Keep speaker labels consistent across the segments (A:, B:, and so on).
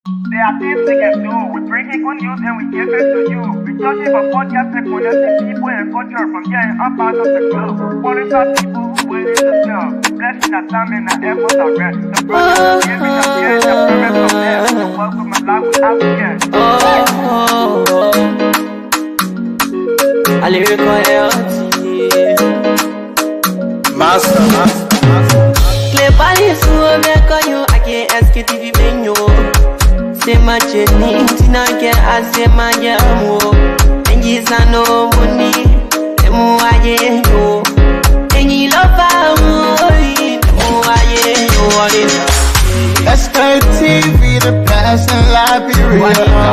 A: There are things we can do. We bring in good news and we give it to you. We touch it for podcast and connecting people and culture from here and up out of the globe. Following our people who waiting to serve. Blessing that time and the efforts are rest. The brothers are giving us here and the promise of them. The work with my life without fear.
B: I lyrical
C: Master.
B: Play Paris, who make you I can't Sktv venue. Say my journey, Tina can I say my jamo. And you no money, the more I you. And you love
C: Sktv, the best in Liberia.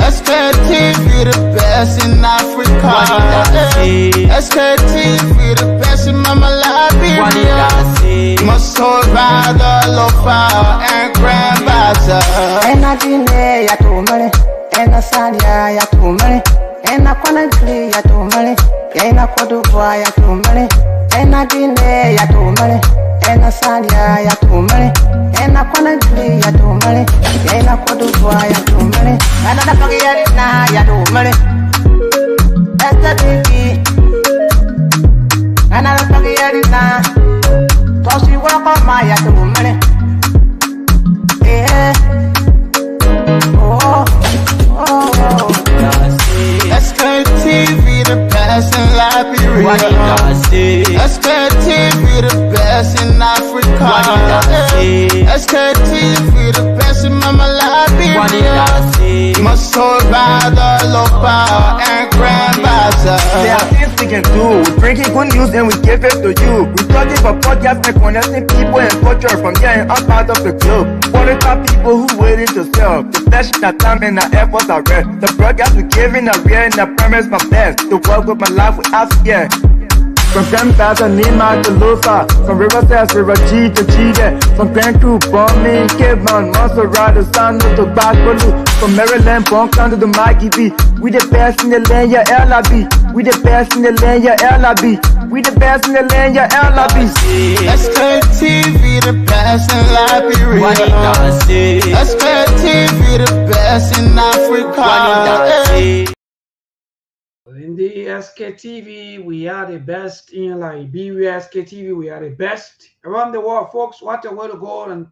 C: Sktv, the best in Africa. Sktv, the best in Mama Liberia. Must hold by the lofa and grandbaza.
D: And I didn't ya to money, and I said ya to money, and I can't play ya to money, and I could do ya to money, and I didn't ya to money, and I said ya to money, and I can't play ya to money, and I could do ya to money, and I don't get it now ya to money. That's the baby, and I don't get it now. Cause you walk on my ya to money. Yeah.
C: Sktv, the best in Liberia. Sktv, the best in Africa. Sktv, the best in Mama Liberia. Must hold by the lofa and grandbaza.
A: There are things we can do. We bring in good news and we give it to you. We touch it for podcast and connecting people and culture from here and up out of the globe. Following our people who waiting to serve. The flesh, that time and the efforts are rest. The broadcast we giving a real and the promise from best. To work with my life without fear. From Grandfather Nima to Lufa, from Riverside, River G to Chile, from Grand Crew, Bombing, Cape Mount, Montserrat, San to Backwater, from Maryland, Bonk to the Mikey B. We the best in the land, yeah, LIB. We the best in the land, yeah, LIB. We the best in the land, yeah, LIB.
C: Sktv, the best in Liberia. Sktv, the best in Africa.
E: In the Sktv, we are the best in Liberia. Sktv, we are the best around the world, folks. What a way to go! And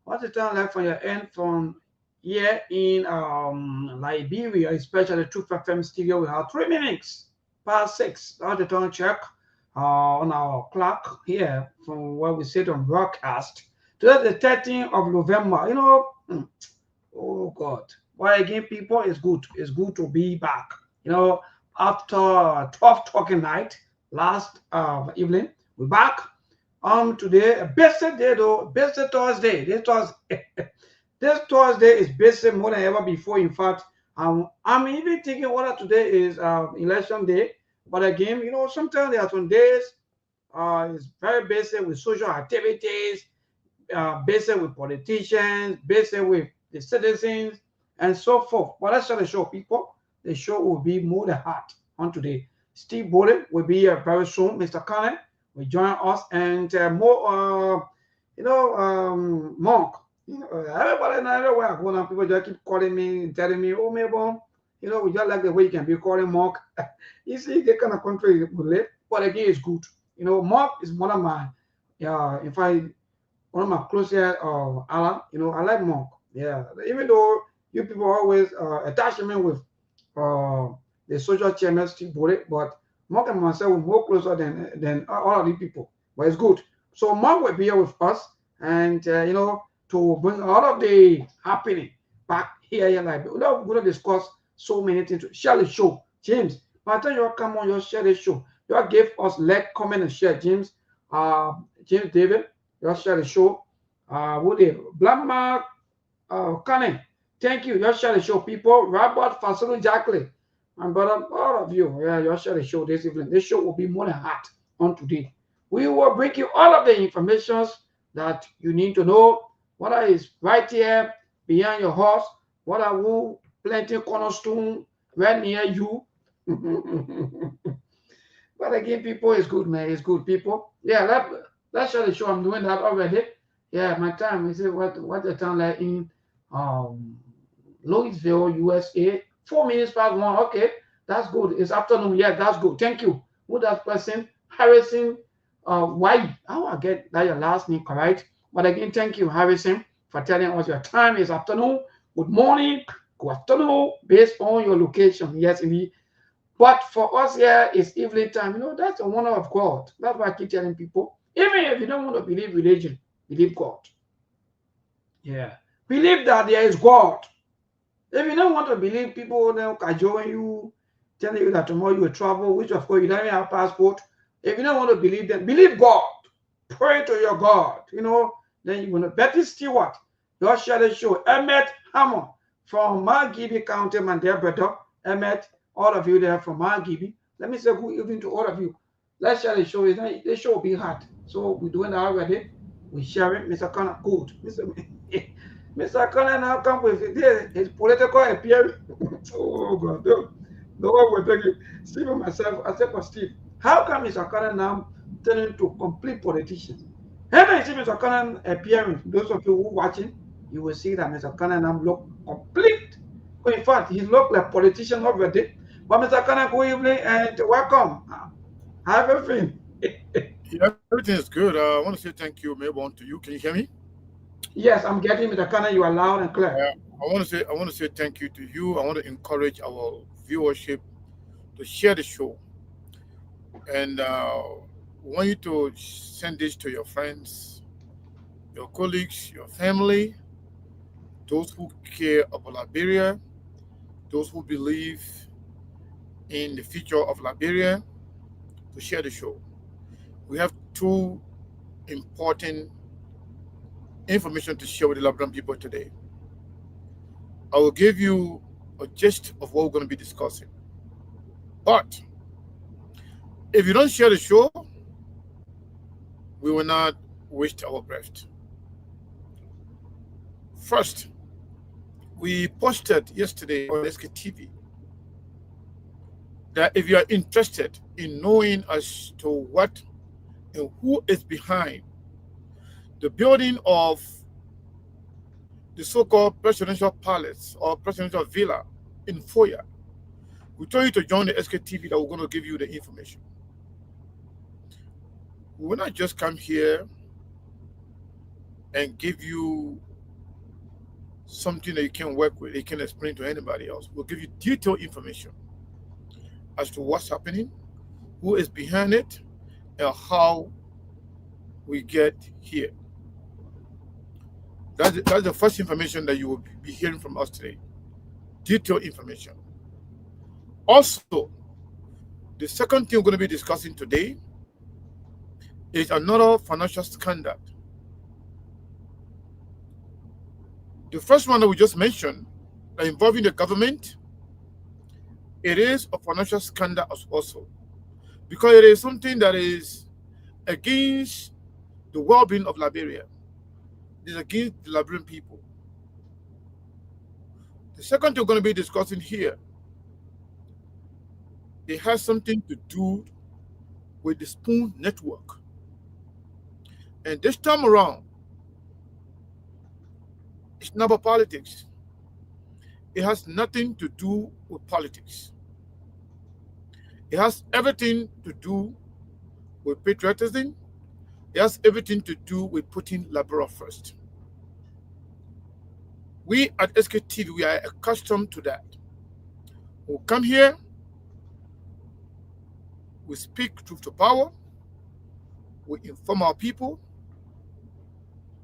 E: what's the time like from your end from here in Liberia, especially Truth FM studio? We have 3 minutes past 6. That's the time check on our clock here from where we sit on broadcast. Today, the 13th of November. You know, oh God, why again, people? It's good. It's good to be back. You know, after 12 talking night last evening, we're back. Today, a busy day though, busy Thursday. This Thursday is busy more than ever before. In fact, I'm even thinking whether today is election day. But again, you know, sometimes there are some days it's very busy with social activities, busy with politicians, busy with the citizens, and so forth. But that's not the show, people. The show will be more than hot on today. Steve Bowley will be here very soon. Mr. Connor will join us, and more, Monk. You know, everybody now, everywhere I go now, people just keep calling me and telling me, "Oh, Mabon, you know, we just like the way you can be calling Monk." You see, the kind of country we live, but again, it's good. You know, Monk is one of my, in fact, one of my closest Alan. You know, I like Monk. Yeah, even though you people always attach me with the social chairman Steve Bore, but Mark and myself were more closer than all of these people. But it's good. So Mark will be here with us, and you know, to bring all of the happening back here in Liberia. We're going to discuss so many things. Share the show, James. By the time you come on, you share the show. You give us like, comment, and share, James. James David, you share the show. Woody Black Mark, Cunning. Thank you. You share the show, people. Robert Fasilu Jackley. And brother, all of you, yeah, you share the show this evening. This show will be more than hot on today. We will bring you all of the information that you need to know. What is right here behind your house? What are who plenty cornerstone right near you? But again, people, it's good, man. It's good, people. Yeah, let's share the show. I'm doing that already. Yeah, my time. Is it what the time like in Louisville, USA. 4 minutes past one. Okay, that's good. It's afternoon. Yeah, that's good. Thank you. Who that person? Harrison. Why? How I get that your last name correct? But again, thank you, Harrison, for telling us your time is afternoon. Good morning. Good afternoon, based on your location. Yes, indeed. But for us here, it's evening time. That's the wonder of God. That's why I keep telling people, even if you don't want to believe religion, believe God. Yeah. Believe that there is God. If you don't want to believe people cajoling you, telling you that tomorrow you will travel, which of course you don't even have passport. If you don't want to believe them, believe God. Pray to your God. Then you're gonna Betty Stewart. Your share the show. Emmett Hammond from Margibi County, Mandela. Emmett, all of you there from Margibi. Let me say good evening to all of you. Let's share the show. The show will be hard. So we're doing that already. We share it. Mr. Connor, good. Mr. Connor now come with his political appearance. Oh God, the one will take it. Steve and myself, I said for Steve, how come Mr. Connor now turning to complete politicians? Every time Mr. Connor appearance, those of you who watching, you will see that Mr. Connor now look complete. In fact, he look like politician already. But Mr. Connor, good evening and welcome. How everything?
F: Yeah, everything is good. I want to say thank you, Melbourne, to you. Can you hear me?
E: Yes, I'm getting Mr. Connor. You are loud and clear.
F: I want to say thank you to you. I want to encourage our viewership to share the show, and want you to send this to your friends, your colleagues, your family, those who care about Liberia, those who believe in the future of Liberia, to share the show. We have two important information to share with the Liberian people today. I will give you a gist of what we're going to be discussing. But if you don't share the show, we will not waste our breath. First, we posted yesterday on Sktv that if you are interested in knowing as to what and who is behind the building of the so-called presidential palace or presidential villa in Foya, we told you to join the Sktv that we're going to give you the information. We will not just come here and give you something that you can work with, you can explain to anybody else. We'll give you detailed information as to what's happening, who is behind it, and how we get here. That's the first information that you will be hearing from us today. Detailed information. Also, the second thing we're going to be discussing today is another financial scandal. The first one that we just mentioned, involving the government, it is a financial scandal also, because it is something that is against the well-being of Liberia. It is against the Liberian people. The second thing we're going to be discussing here, it has something to do with the Spoon Network. And this time around, it's not about politics. It has nothing to do with politics. It has everything to do with patriotism. It has everything to do with putting Liberia first. We at Sktv, we are accustomed to that. We'll come here, we speak truth to power, we inform our people,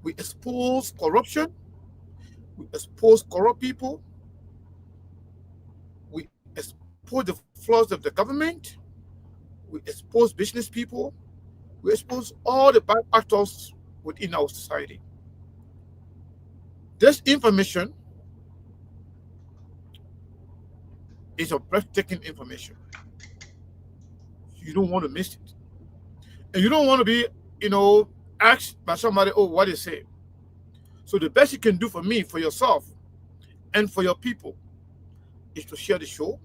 F: we expose corruption, we expose corrupt people, we expose the flaws of the government, we expose business people, we expose all the bad actors within our society. This information is a breathtaking information. You don't want to miss it. And you don't want to be, asked by somebody, oh, what is it? So the best you can do for me, for yourself, and for your people is to share the show.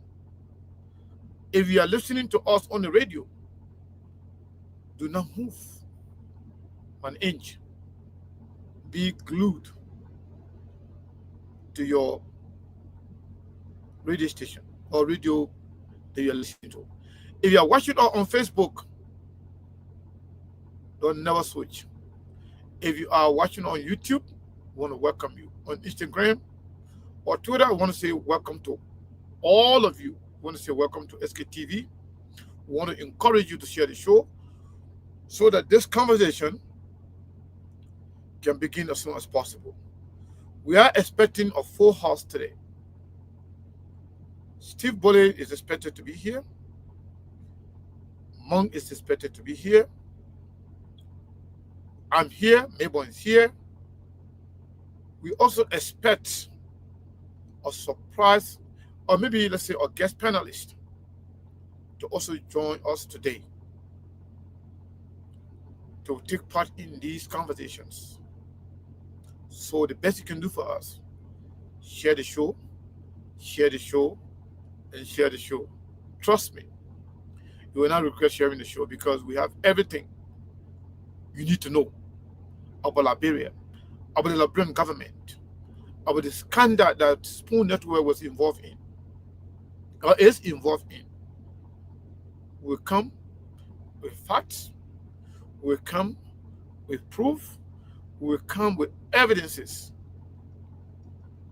F: If you are listening to us on the radio, do not move an inch. Be glued to your radio station or radio that you are listening to. If you are watching on Facebook, don't never switch. If you are watching on YouTube, we want to welcome you. On Instagram or Twitter, I want to say welcome to all of you. We want to say welcome to Sktv. We want to encourage you to share the show so that this conversation can begin as soon as possible. We are expecting a full house today. Steve Bolle is expected to be here. Monk is expected to be here. I'm here. Mabon is here. We also expect a surprise, or maybe let's say a guest panelist, to also join us today to take part in these conversations. So the best you can do for us, share the show, share the show, and share the show. Trust me, you will not regret sharing the show because we have everything you need to know about Liberia, about the Liberian government, about the scandal that Spoon Network was involved in, or is involved in. We'll come with facts, we'll come with proof, we'll come with evidences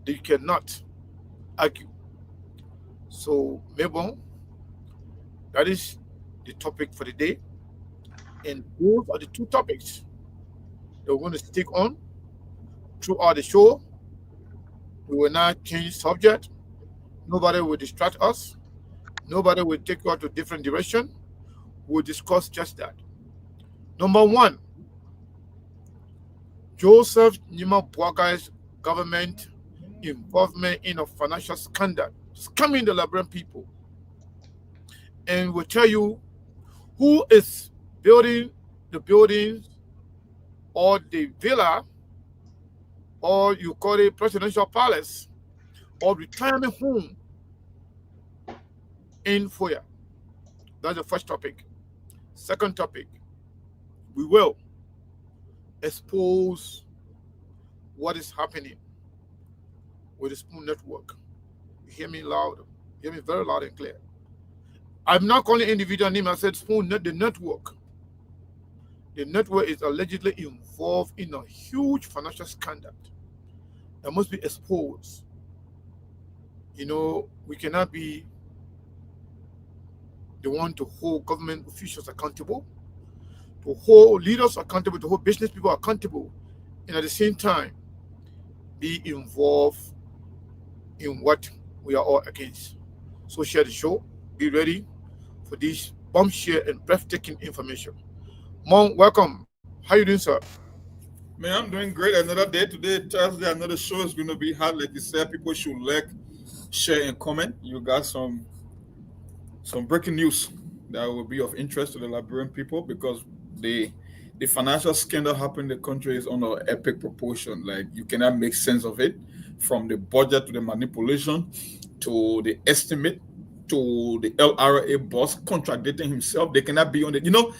F: that you cannot argue. So, Mabon, that is the topic for the day. And those are the two topics that we're going to stick on throughout the show. We will not change subject. Nobody will distract us. Nobody will take us to different direction. We'll discuss just that. Number one, Joseph Nima Boakai's government involvement in a financial scandal, scamming the Liberian people. And we'll tell you who is building the buildings or the villa, or you call it presidential palace, or retirement home in Foya. That's the first topic. Second topic, we will expose what is happening with the Spoon Network. You hear me loud, you hear me very loud and clear. I'm not calling individual name. I said Spoon Net, the network. The network is allegedly involved in a huge financial scandal that must be exposed. You know, we cannot be the one to hold government officials accountable, to hold leaders accountable, to hold business people accountable, and at the same time be involved in what we are all against. So share the show. Be ready for this bombshell and breathtaking information. Mom, welcome. How you doing, sir?
G: Man, I'm doing great. Another day today, Thursday, another show is going to be hard. Like you said, people should like, share, and comment. You got some breaking news that will be of interest to the Liberian people because the financial scandal happening in the country is on an epic proportion. Like you cannot make sense of it, from the budget to the manipulation to the estimate to the LRA boss contradicting himself. They cannot be on it. You know,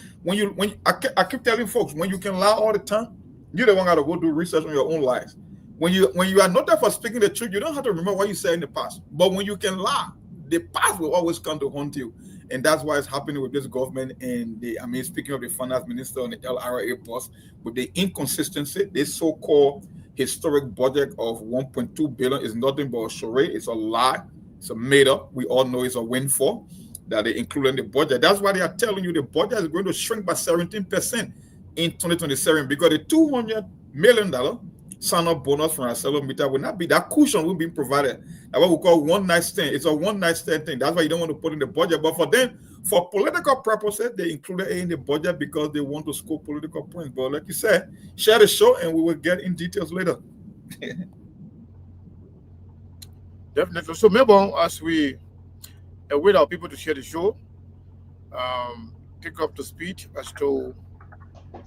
G: I keep telling folks, when you can lie all the time, you're the one got to go do research on your own lies. When you are not there for speaking the truth, you don't have to remember what you said in the past. But when you can lie, the past will always come to haunt you. And that's why it's happening with this government. And speaking of the finance minister and the LRA boss, with the inconsistency, this so-called historic budget of 1.2 billion is nothing but a charade. It's a lie. It's a made up. We all know it's a windfall that they include in the budget. That's why they are telling you the budget is going to shrink by 17% in 2027 because the $200 million sign-up bonus from ArcelorMittal will not be that cushion will be provided. That's what we call one night stand. It's a one night stand thing. That's why you don't want to put in the budget. But for them, for political purposes, they included it in the budget because they want to score political points. But like you said, share the show and we will get in details later.
F: Definitely. So, Mabon, as we await our people to share the show, pick up to speed as to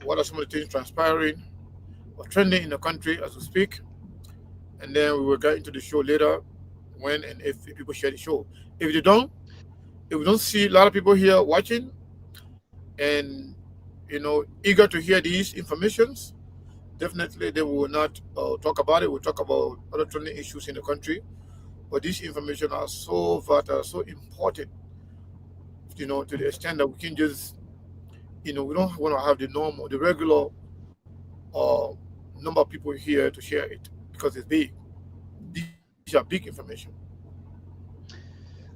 F: what are some of the things transpiring or trending in the country as we speak, and then we will get into the show later when and if people share the show. If we don't see a lot of people here watching and eager to hear these informations, definitely they will not talk about it. We'll talk about other trending issues in the country. But these information are so vital, so important, to the extent that we can just, we don't want to have the normal, the regular uh, number of people here to share it because it's big. These are big information.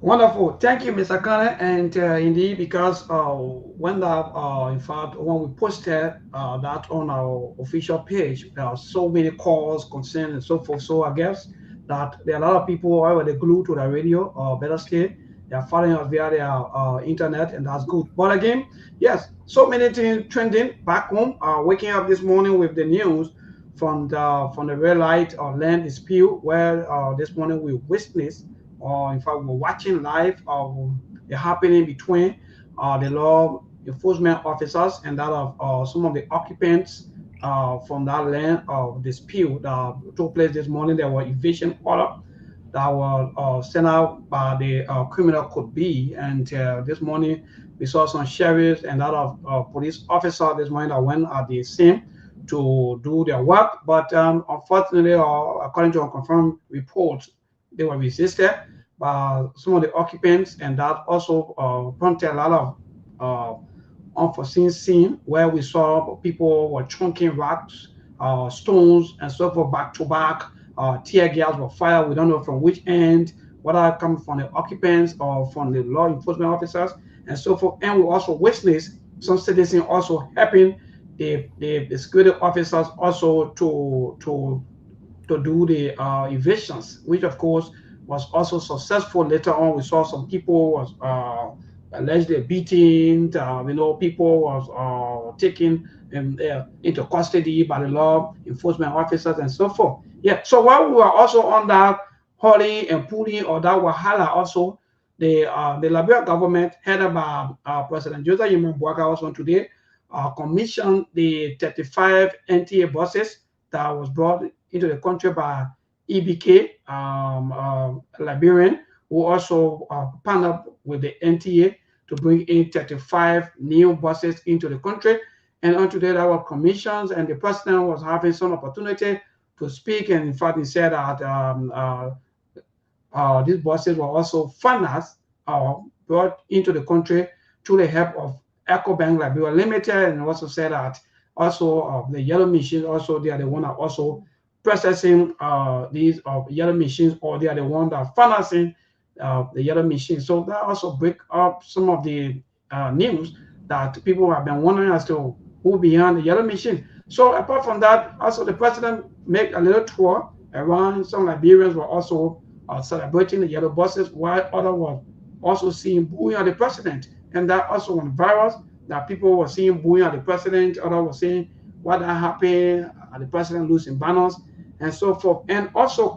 E: Wonderful. Thank you, Mr. Kane. And indeed, because when that, in fact, when we posted that on our official page, there are so many calls, concerns, and so forth. So I guess that there are a lot of people who are glued to the radio, or better still, they are following us via their internet, and that's good. But again, yes, so many things trending back home. Waking up this morning with the news from the red light or land dispute, where this morning we witnessed, or in fact we're watching live the happening between the law enforcement officers and that of some of the occupants from that land of dispute that took place this morning. There were eviction order that were sent out by the criminal could be, and this morning we saw some sheriffs and that of police officer this morning that went at the scene to do their work, but unfortunately, or according to unconfirmed reports, they were resisted by some of the occupants, and that also prompted a lot of unforeseen scene where we saw people were chunking rocks, stones, and so forth back to back. Tear gas were fired. We don't know from which end, whether coming from the occupants or from the law enforcement officers, and so forth. And we also witnessed some citizens also helping the security officers also to do the evasions, which of course was also successful. Later on, we saw some people was allegedly beaten. People was taken into custody by the law enforcement officers and so forth. Yeah. So while we were also on that hurling and pulling or that wahala, also the Liberia government headed by President Joseph Yimon also today commissioned the 35 NTA buses that was brought into the country by EBK, Liberian, who also partnered with the NTA to bring in 35 new buses into the country. And on today, there were commissions, and the president was having some opportunity to speak. And in fact, he said that these buses were also financed brought into the country through the help of EcoBank Liberia Limited, and also said that also the yellow machines, also they are the one that also processing these yellow machines, or they are the one that are financing the yellow machines. So that also break up some of the news that people have been wondering as to who behind the yellow machine. So apart from that, also the president made a little tour around. Some Liberians were also celebrating the yellow buses, while others were also seeing booing at the president. And that also went viral, that people were seeing booing at the president, others were saying what happened, the president losing banners, and so forth. And also,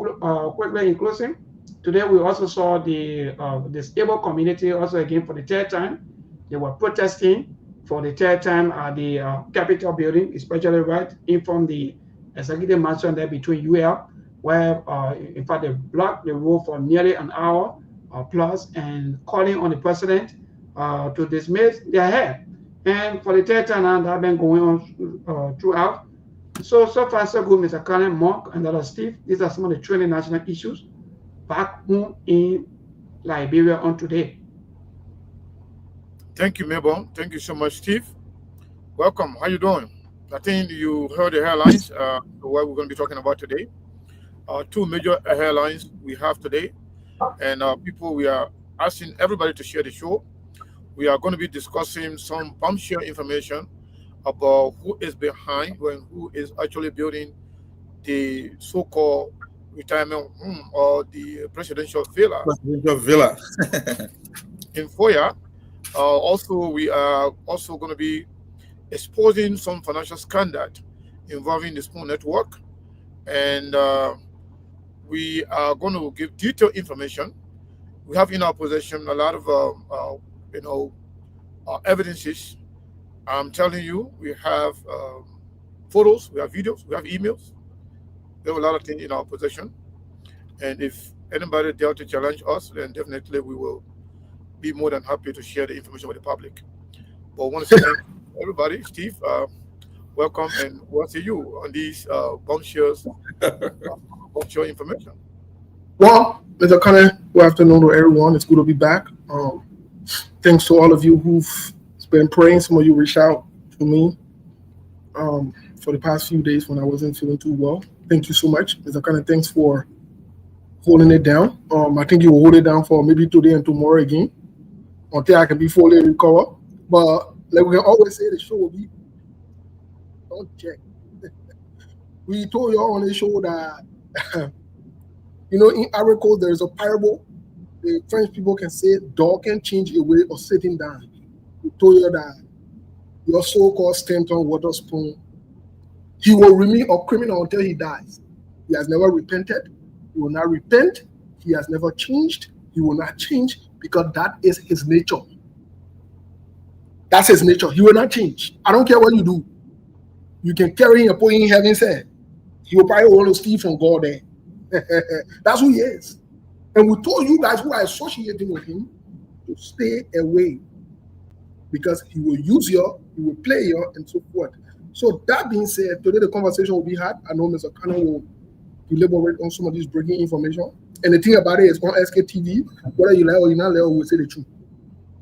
E: quickly in closing, today we also saw the disabled community also again for the third time. They were protesting for the third time at the Capitol building, especially right in from the executive mansion there between UL, where in fact they blocked the road for nearly an hour plus, and calling on the president to dismiss their head. And for the third time now, that been going on throughout. So far so good, Mr. Karen, Mark, and other Steve. These are some of the trending national issues back home in Liberia on today.
F: Thank you, Mabel. Thank you so much, Steve. Welcome. How you doing? I think you heard the headlines, what we're going to be talking about today. Two major headlines we have today. And people, we are asking everybody to share the show. We are going to be discussing some bombshell information about who is behind and who is actually building the so-called retirement home or the presidential villa. In Foya. Also, we are also going to be exposing some financial scandal involving the Spoon Network, and we are going to give detailed information. We have in our possession a lot of evidences. I'm telling you, we have photos, we have videos, we have emails. We have a lot of things in our possession, and if anybody dare to challenge us, then definitely we will be more than happy to share the information with the public. But I want to say thank everybody. Steve, welcome, and we'll see you on these bombshell information.
H: Well, Mr. Connor, good afternoon to everyone. It's good to be back. Thanks to all of you who've been praying. Some of you reached out to me for the past few days when I wasn't feeling too well. Thank you so much. Mr. Connor, thanks for holding it down. I think you will hold it down for maybe today and tomorrow again until I can be fully recovered. But like we can always say, the show will be, don't check. We told you all on the show that, in Ivory Coast, there is a parable. The French people can say, dog can change away or sitting down. We told you that your so-called Stanton water spoon, he will remain a criminal until he dies. He has never repented. He will not repent. He has never changed. He will not change because that is his nature. That's his nature. He will not change. I don't care what you do. You can carry him and put him in heaven's head. He will probably want to steal from God there. That's who he is. And we told you guys who are associating with him to stay away because he will use you, he will play you, and so forth. So that being said, today the conversation will be had. I know Mr. Kano will elaborate on some of this breaking information. And the thing about it is on Sktv, whether you like or you not like, we will say the truth.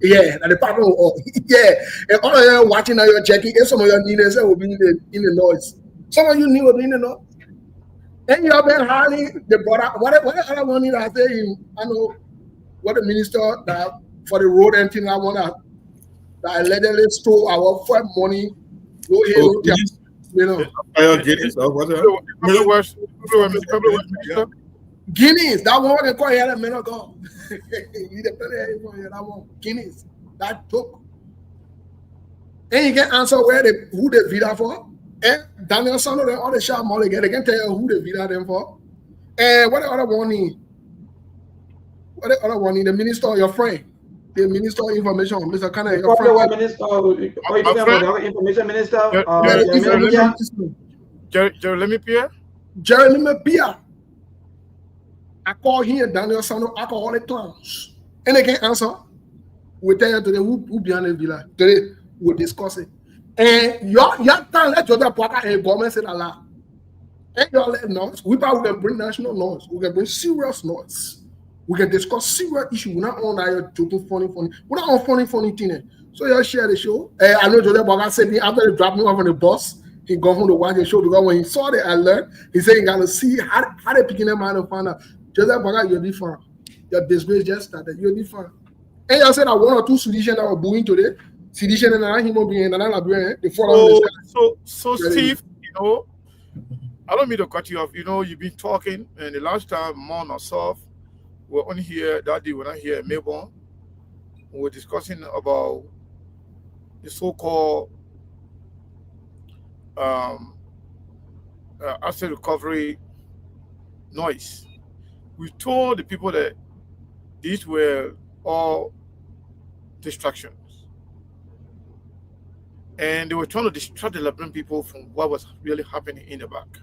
H: Yeah, and the partner will, and all of you watching now, you're checking, and some of your leaders will be in the noise. Some of you need will be in the noise. And you have been hiring the brother, whatever other money that I say, I know what the minister that for the road and thing I want to, that allegedly stole our first money. Guineas, that one they call here a minute ago. Guineas, that took. And you can answer who they vida for. And Daniel Son of all the sharp money again, they can tell you who they vida them for. And what the other one need? What the other one need? The minister, your friend. The minister of information, Mr. Kane, your friend.
E: Information minister.
F: Jeremy Pierre.
H: Jeremy Pierre. I call him Daniel Son of alcoholic clowns. And they can answer. We tell you today who behind the villa. Today we'll discuss it. And your time let your pocket and government say Allah. And your let noise. We probably can bring national noise. We can bring serious noise. We can discuss serious issues. We're not on that joking funny. We're not on funny thing. So you share the show. I know Joseph Boga said me after they dropped me off on the bus, he got home to watch the show because when he saw the alert, he said he got to see how they picking them out and find out. Joseph Boga, you're different. Your disgrace just started. You're different. And you said that one or two sedition that were booing today. Sedition and another human being and another brain.
F: So Steve, I don't mean to cut you off. You've been talking, and the last time, Mon or Soft, we're on here that day. We're not here in Melbourne. We were discussing about the so-called asset recovery noise. We told the people that these were all distractions. And they were trying to distract the Liberian people from what was really happening in the back.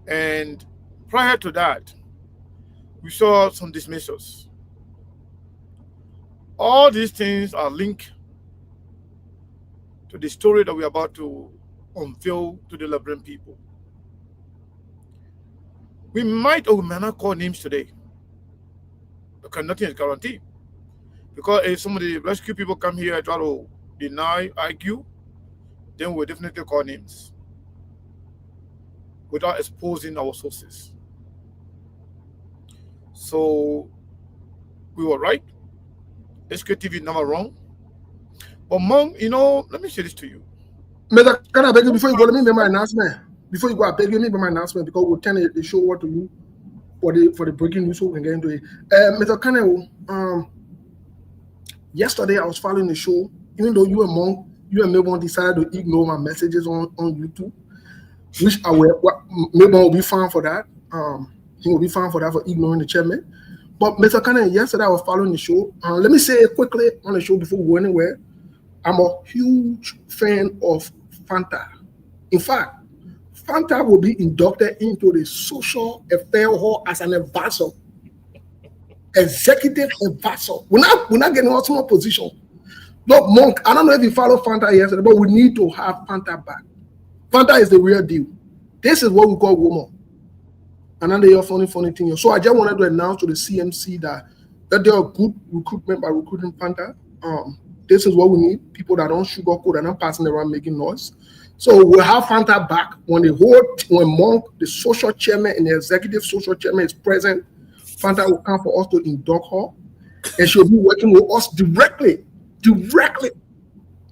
F: And prior to that, we saw some dismissals. All these things are linked to the story that we're about to unveil to the Liberian people. We might or we may not call names today, because nothing is guaranteed. Because if some of the rescue people come here and try to deny, argue, then we'll definitely call names without exposing our sources. So we were right. Sktv is never wrong. But Mom, let me say this to you.
H: Mr. Can I beg you before you go? Let me make my announcement. Before you go, I beg you, let me make my announcement because we'll turn the show over to you for the breaking news so we can get into it. Mr. Kane, yesterday I was following the show, even though you and Melbourne decided to ignore my messages on YouTube, which I will. Melbourne will be fine for that. He will be fine for that for ignoring the chairman. But Mr. Kane, yesterday I was following the show. Let me say it quickly on the show before we go anywhere. I'm a huge fan of Fanta. In fact, Fanta will be inducted into the Social Affairs Hall as an advisor, executive advisor. We're not getting a small position. Look, Monk, I don't know if you followed Fanta yesterday, but we need to have Fanta back. Fanta is the real deal. This is what we call woman. Another funny thing. So I just wanted to announce to the CMC that they are good recruitment by recruiting Fanta. This is what we need. People that don't sugarcoat and not passing around making noise. So we'll have Fanta back when Monk, the social chairman and the executive social chairman is present. Fanta will come for us to induct her, and she'll be working with us directly.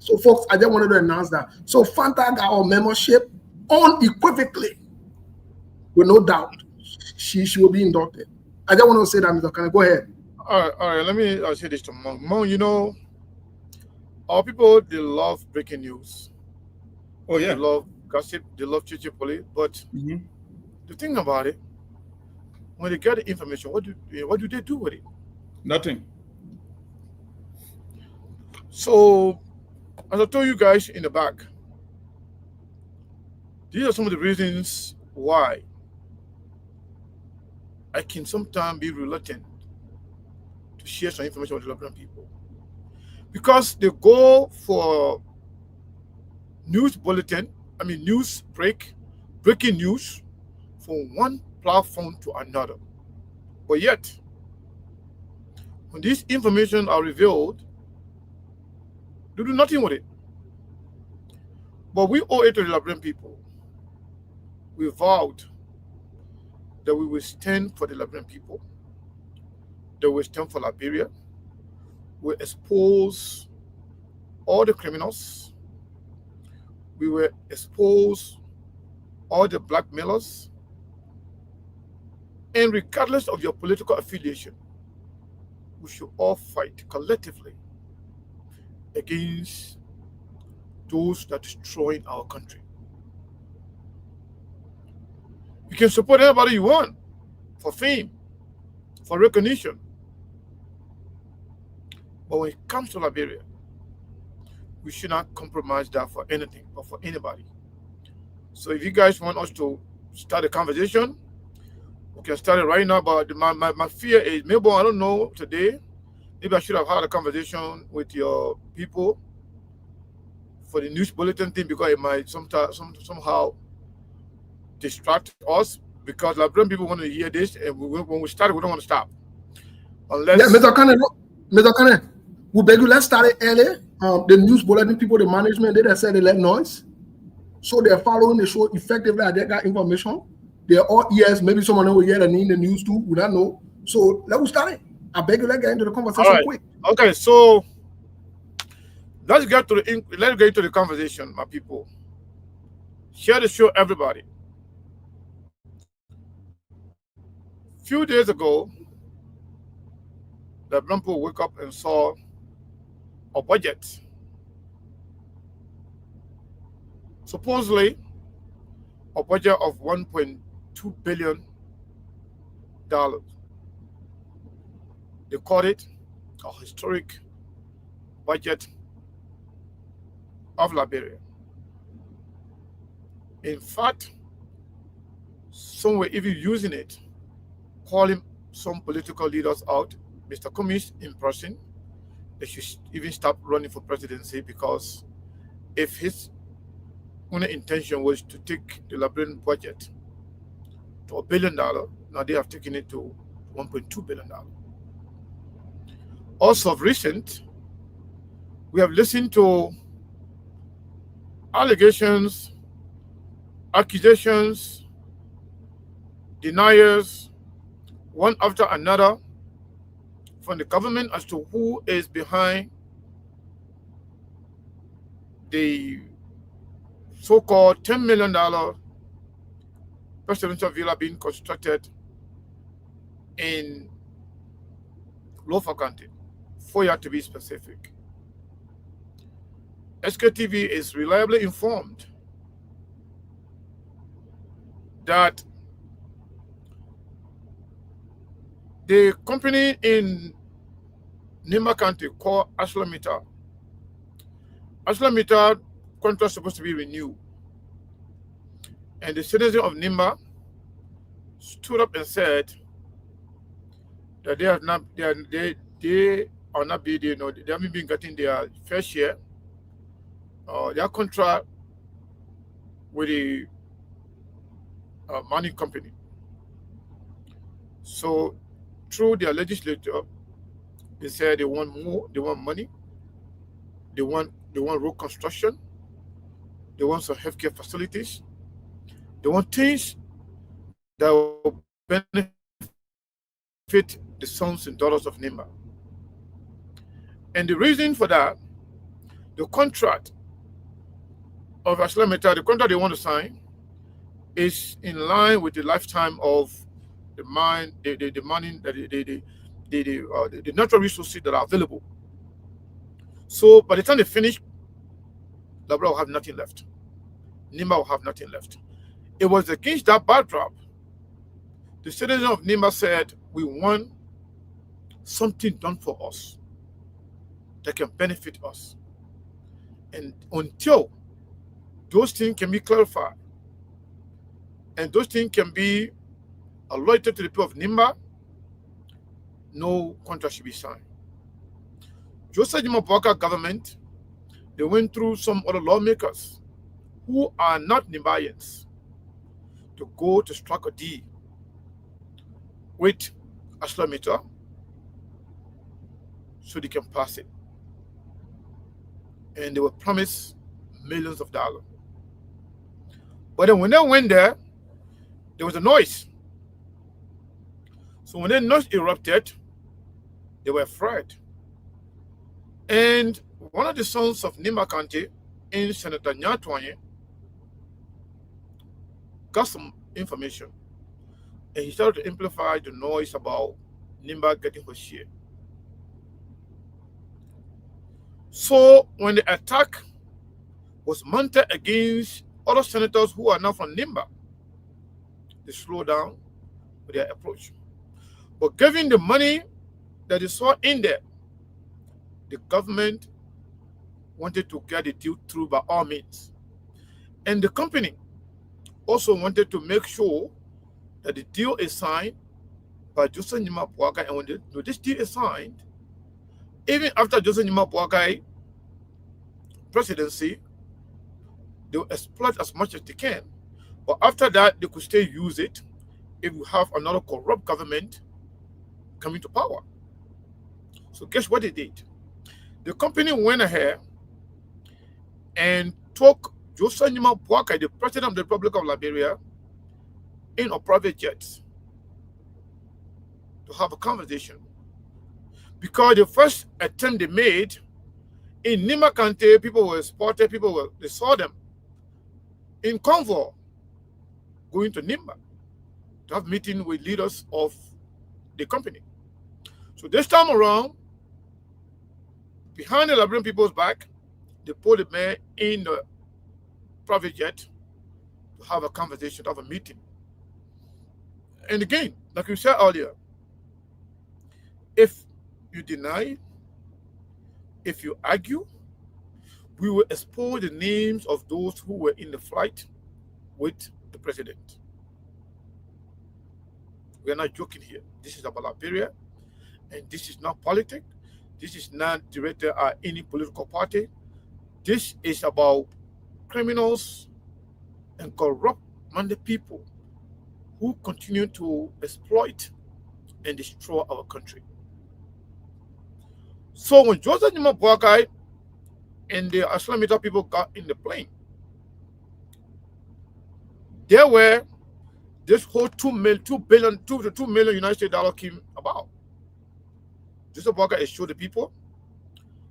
H: So folks, I just wanted to announce that. So Fanta got our membership unequivocally, with no doubt. She will be inducted. I just want to say that, Mr. Kane. Go ahead.
F: All right. Let me say this to Monk. Monk, you know, our people, they love breaking news.
G: Oh yeah.
F: They love gossip. They love chichipoli. But the thing about it, when they get the information, what do they do with it?
G: Nothing.
F: So, as I told you guys in the back, these are some of the reasons why I can sometimes be reluctant to share some information with the Liberian people. Because they go for breaking news from one platform to another. But yet, when these information are revealed, they do nothing with it. But we owe it to the Liberian people. We vowed that we will stand for the Liberian people, that we will stand for Liberia, we will expose all the criminals, we will expose all the blackmailers, and regardless of your political affiliation, we should all fight collectively against those that are destroying our country. You can support anybody you want for fame, for recognition. But when it comes to Liberia, we should not compromise that for anything or for anybody. So if you guys want us to start a conversation, we can start it right now. But my fear is, maybe, I don't know, today, maybe I should have had a conversation with your people for the news bulletin thing, because it might somehow distract us, because Liberian people want to hear this, and when we start, we don't want to stop. Unless,
H: yeah, Mr. Kane, we beg you, let's start it early. The news bulletin people, the management, they said they let noise. So they're following the show effectively. They got information. They're all ears. Maybe someone will hear and in the news too. We don't know. So let's start it. I beg you, let's get into the conversation quick.
F: Okay, so let's get to the conversation, my people. Share the show, everybody. A few days ago, the people woke up and saw a budget. Supposedly, a budget of $1.2 billion. They called it a historic budget of Liberia. In fact, some were even using it, calling some political leaders out, Mr. Cummings in person. They should even stop running for presidency, because if his only intention was to take the Liberian budget to $1 billion, now they have taken it to $1.2 billion. Also of recent, we have listened to allegations, accusations, deniers, one after another, from the government as to who is behind the so-called $10 million presidential villa being constructed in Lofa County, Foya to be specific. Sktv is reliably informed that the company in Nimba County called Ashlamita contract is supposed to be renewed, and the citizen of Nimba stood up and said that they are not being, they haven't been getting their fair share. Their contract with the mining company. So through their legislature, they said they want more, they want money, they want road construction, they want some healthcare facilities, they want things that will benefit the sons and daughters of Nimba. And the reason for that, the contract of Ashlameta, the contract they want to sign, is in line with the lifetime of the mine, the mining, the natural resources that are available. So by the time they finish, Labra will have nothing left. Nimba will have nothing left. It was against that backdrop. The citizens of Nimba said, we want something done for us that can benefit us. And until those things can be clarified, and those things can be allotted to the people of Nimba, no contract should be signed. Joseph Nimba government, they went through some other lawmakers who are not Nimbayans to go to strike a deal with Ashlamita so they can pass it. And they were promised millions of dollars. But then when they went there was a noise. So when the noise erupted, they were afraid. And one of the sons of Nimba County, in Senator Nyatwanye, got some information. And he started to amplify the noise about Nimba getting her share. So when the attack was mounted against other senators who are now from Nimba, they slowed down with their approach. But given the money that they saw in there, the government wanted to get the deal through by all means. And the company also wanted to make sure that the deal is signed by Joseph Nimba Boakai. And when this deal is signed, even after Joseph Nimba Boakai presidency, they will exploit as much as they can. But after that, they could still use it if we have another corrupt government coming to power. So guess what they did? The company went ahead and took Joseph Nimba Boakai, the president of the Republic of Liberia, in a private jet to have a conversation. Because the first attempt they made in Nimba County, people were spotted, they saw them in convoy going to Nimba to have meeting with leaders of the company. So this time around, behind the Liberian people's back, they put the man in the private jet to have a conversation, to have a meeting. And again, like you said earlier, if you deny, if you argue, we will expose the names of those who were in the flight with the president. We are not joking here. This is about Liberia, and this is not politics. This is not directed at any political party. This is about criminals and corrupt-minded people who continue to exploit and destroy our country. So when Joseph Nimba Boakai and the Ashlamita people got in the plane, there were this whole $2 to 2 million United States dollars came about. Joseph Boakai assured the people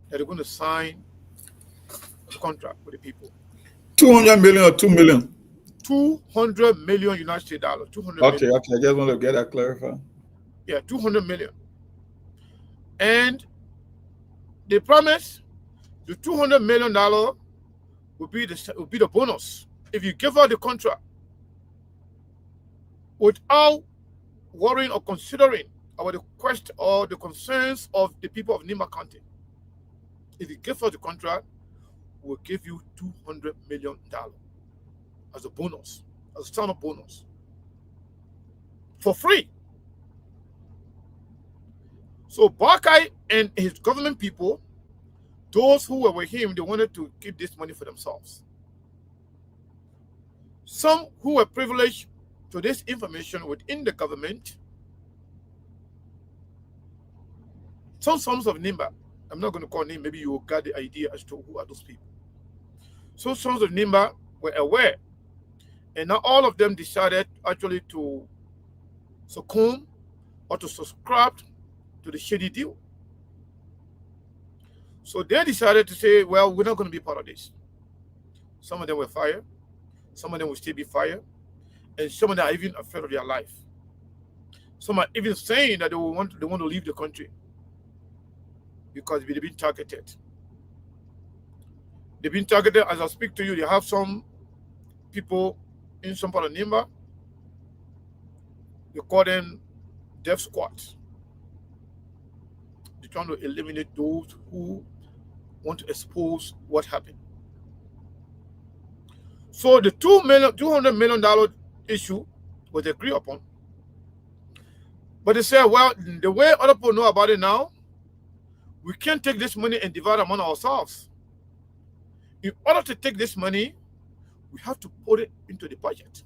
F: that they're going to sign a contract with the people.
G: 200 million or 2 million?
F: 200 million United States dollars. 200
G: okay,
F: million.
G: okay. I just want to get that clarified.
F: Yeah, 200 million. And they promised the $200 million will be the bonus if you give her the contract without worrying or considering about the question or the concerns of the people of Nimba County. If you give her the contract, we'll give you $200 million as a bonus, as a sign-up bonus, for free. So Barkai and his government people, those who were with him, they wanted to keep this money for themselves. Some who were privileged to this information within the government, some sons of Nimba, I'm not going to call name, maybe you will get the idea as to who are those people. So sons of Nimba were aware, and now all of them decided actually to succumb or to subscribe to the shady deal. So they decided to say, well, we're not going to be part of this. Some of them were fired, some of them will still be fired, and some of them are even afraid of their life. Some are even saying that they want to leave the country because they've been targeted. They've been targeted. As I speak to you, they have some people in some part of Nimba. They call them death squads. They're trying to eliminate those who want to expose what happened. So the $200 million issue was agreed upon. But they said, well, the way other people know about it now, we can't take this money and divide among ourselves. In order to take this money, we have to put it into the budget.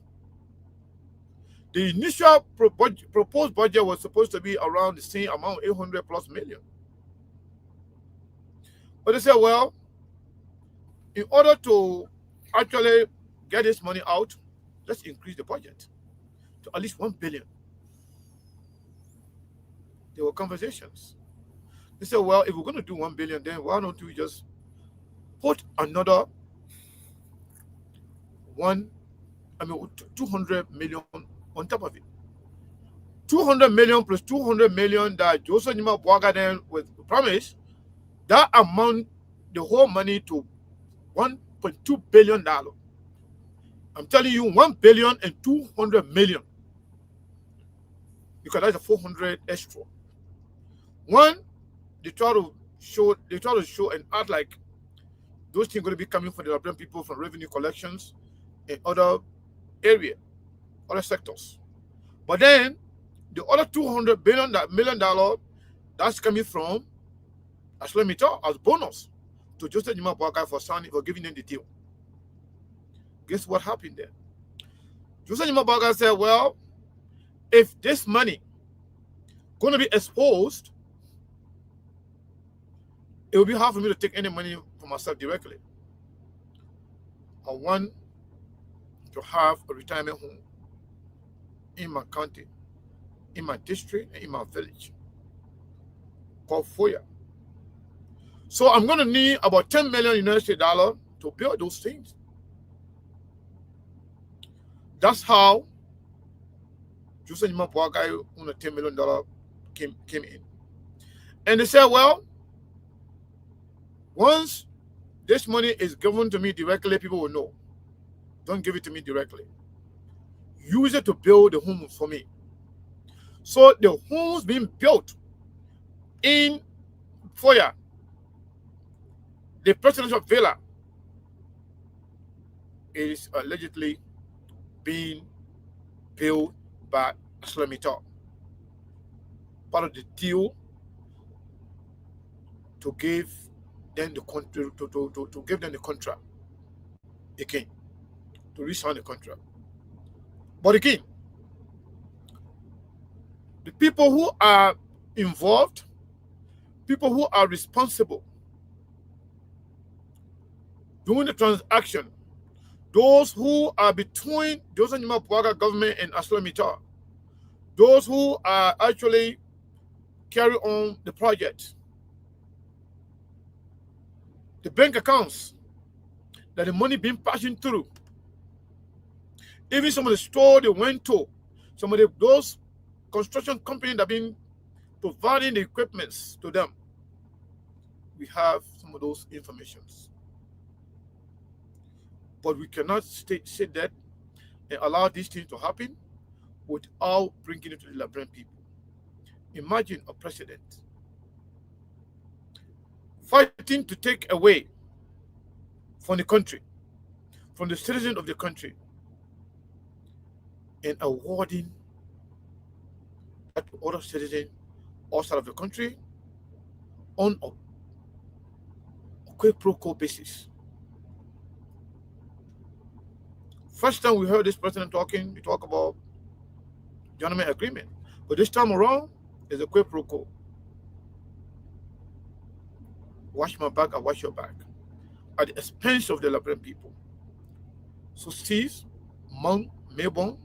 F: The initial proposed budget was supposed to be around the same amount, 800 plus million. But they said, well, in order to actually get this money out, let's increase the budget to at least 1 billion. There were conversations. They said, well, if we're going to do 1 billion, then why don't we just put another 200 million on top of it. 200 million plus 200 million that Joseph Nima Bwaga then was promised, that amount, the whole money to $1.2 billion. I'm telling you, 1 billion and 200 million. Because that's a 400 extra. One, they try to show and act like those things are going to be coming from the Liberian people from revenue collections and other area, other sectors. But then the other $200 million that's coming from Ashlemita as bonus to Joseph Nima Bwaga for giving them the deal. Guess what happened there? Joseph Nima Bwaga said, well, if this money going to be exposed, it will be hard for me to take any money for myself directly. I want to have a retirement home in my county, in my district, and in my village called Foya. So I'm going to need about $10 million United States dollars to build those things. That's how Joseph Nima Bwaga on a $10 million came in. And they said, well, once this money is given to me directly, people will know. Don't give it to me directly. Use it to build the home for me. So the homes being built in Foya, the presidential villa, is allegedly being built by Ashlemita. Part of the deal to give them the contract, to give them the contract again, to re-sign the contract. But again, the people who are involved, people who are responsible doing the transaction, those who are between Joseph Nima Bwaga government and Ashlemita, those who are actually carry on the project, the bank accounts that the money being passing through, even some of the store they went to, some of those construction companies that have been providing the equipments to them, we have some of those informations. But we cannot sit there and allow these things to happen without bringing it to the Liberian people. Imagine a president fighting to take away from the country, from the citizens of the country, and awarding that to other citizens outside of the country on a quid pro quo basis. First time we heard this president talking, he talk about gentleman agreement. But this time around, is a quid pro quo. Watch my back, I watch your back. At the expense of the Liberian people. So Steve, Mount, Melbourne,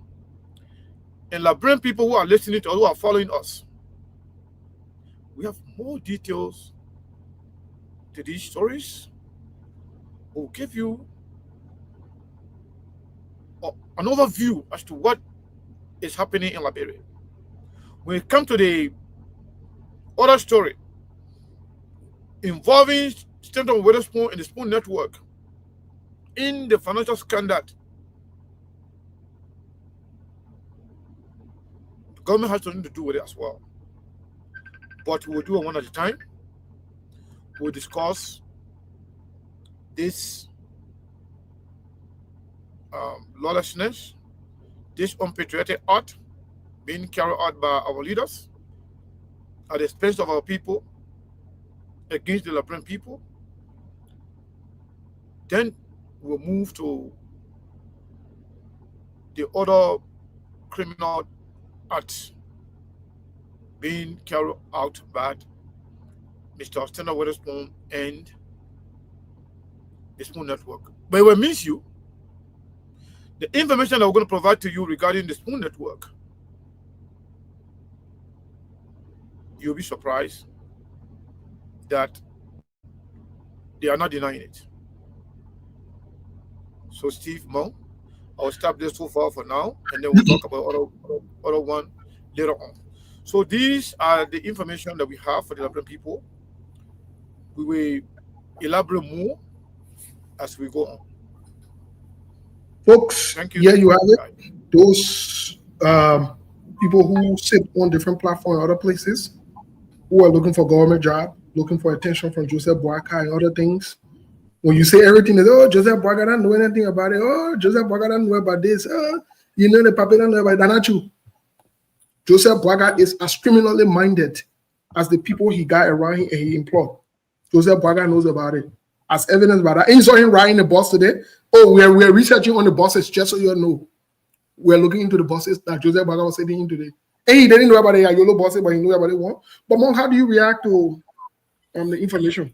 F: and Liberian people who are listening to us, who are following us, we have more details to these stories. We'll give you an overview as to what is happening in Liberia. When it comes to the other story involving Stanton Witherspoon and the Spoon Network in the financial scandal, the government has something to do with it as well. But we'll do it one at a time. We'll discuss this lawlessness, this unpatriotic act being carried out by our leaders at the expense of our people against the Liberian people. Then we'll move to the other criminal acts being carried out by Mr. Stanton Witherspoon and the Spoon Network. But it will miss you. The information that we're going to provide to you regarding the Spoon Network, you'll be surprised that they are not denying it. So Steve, Mo, I'll stop this so far for now, and then we'll talk about other one later on. So these are the information that we have for the Liberian people. We will elaborate more as we go on.
H: Folks,
F: Thank you.
H: here you have it. Those people who sit on different platforms, other places, who are looking for government job, looking for attention from Joseph Boakai and other things. When you say everything is, oh, Joseph Boakai don't know anything about it. Oh, Joseph Boakai don't know about this. Oh, you know the paper don't know about that. Not you. Joseph Boakai is as criminally minded as the people he got around him and he employed. Joseph Boakai knows about it. As evidence about that. And you saw him riding the bus today. Oh, we're researching on the buses, just so you know. We're looking into the buses that Joseph Boakai was sitting in today. And he didn't know about the Ayolo buses, but he knew about it one. But Monk, how do you react to the information?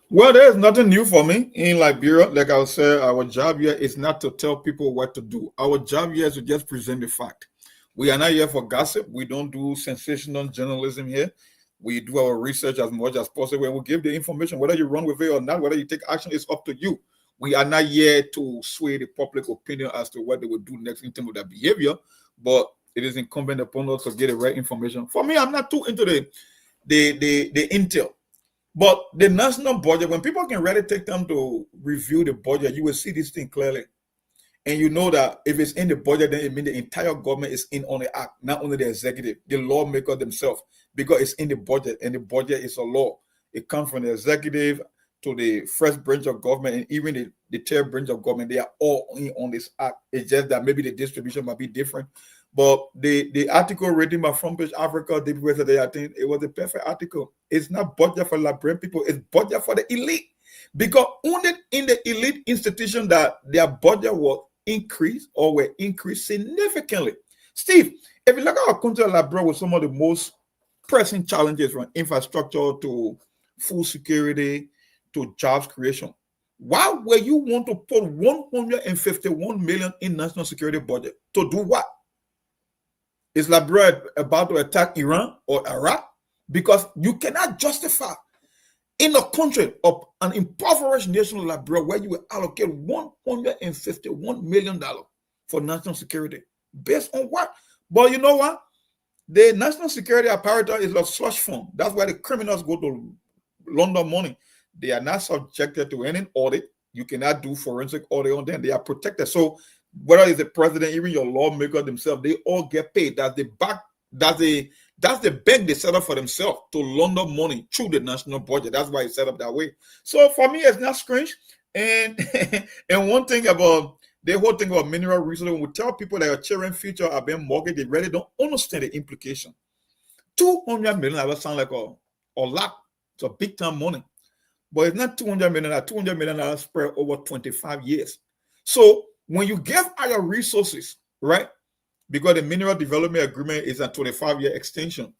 G: Well, there's nothing new for me in Liberia. Like I said, our job here is not to tell people what to do. Our job here is to just present the fact. We are not here for gossip. We don't do sensational journalism here. We do our research as much as possible, and we'll give the information. Whether you run with it or not, whether you take action, is up to you. We are not here to sway the public opinion as to what they will do next in terms of their behavior, but it is incumbent upon us to get the right information. For me, I'm not too into the intel. But the national budget, when people can really take time to review the budget, you will see this thing clearly. And you know that if it's in the budget, then it means the entire government is in on the act, not only the executive, the lawmaker themselves, because it's in the budget, and the budget is a law. It comes from the executive to the first branch of government, and even the third branch of government. They are all in on this act. It's just that maybe the distribution might be different. But the article written by Front Page Africa, I think it was a perfect article. It's not budget for Liberian people, it's budget for the elite. Because only in the elite institution that their budget was increased or were increased significantly. Steve, if you look at our country, Liberia with some of the most pressing challenges from infrastructure to food security to jobs creation, why would you want to put 151 million in national security budget? To do what? Is Liberia about to attack Iran or Iraq? Because you cannot justify in a country of an impoverished nation like Liberia where you will allocate $151 million for national security. Based on what? But you know what? The national security apparatus is a slush fund. That's where the criminals go to launder money. They are not subjected to any audit. You cannot do forensic audit on them. They are protected. So whether it's the president, even your lawmaker themselves, they all get paid. That's the bank they set up for themselves to launder money through the national budget. That's why it's set up that way. So for me, it's not strange. And and one thing about the whole thing about mineral resources, when we tell people that your children's future are being mortgaged, they really don't understand the implication. $200 million sound like a lot. It's a big time money. But it's not $200 million, $200 million spread over 25 years. So when you give out your resources, right? Because the mineral development agreement is a 25-year extension.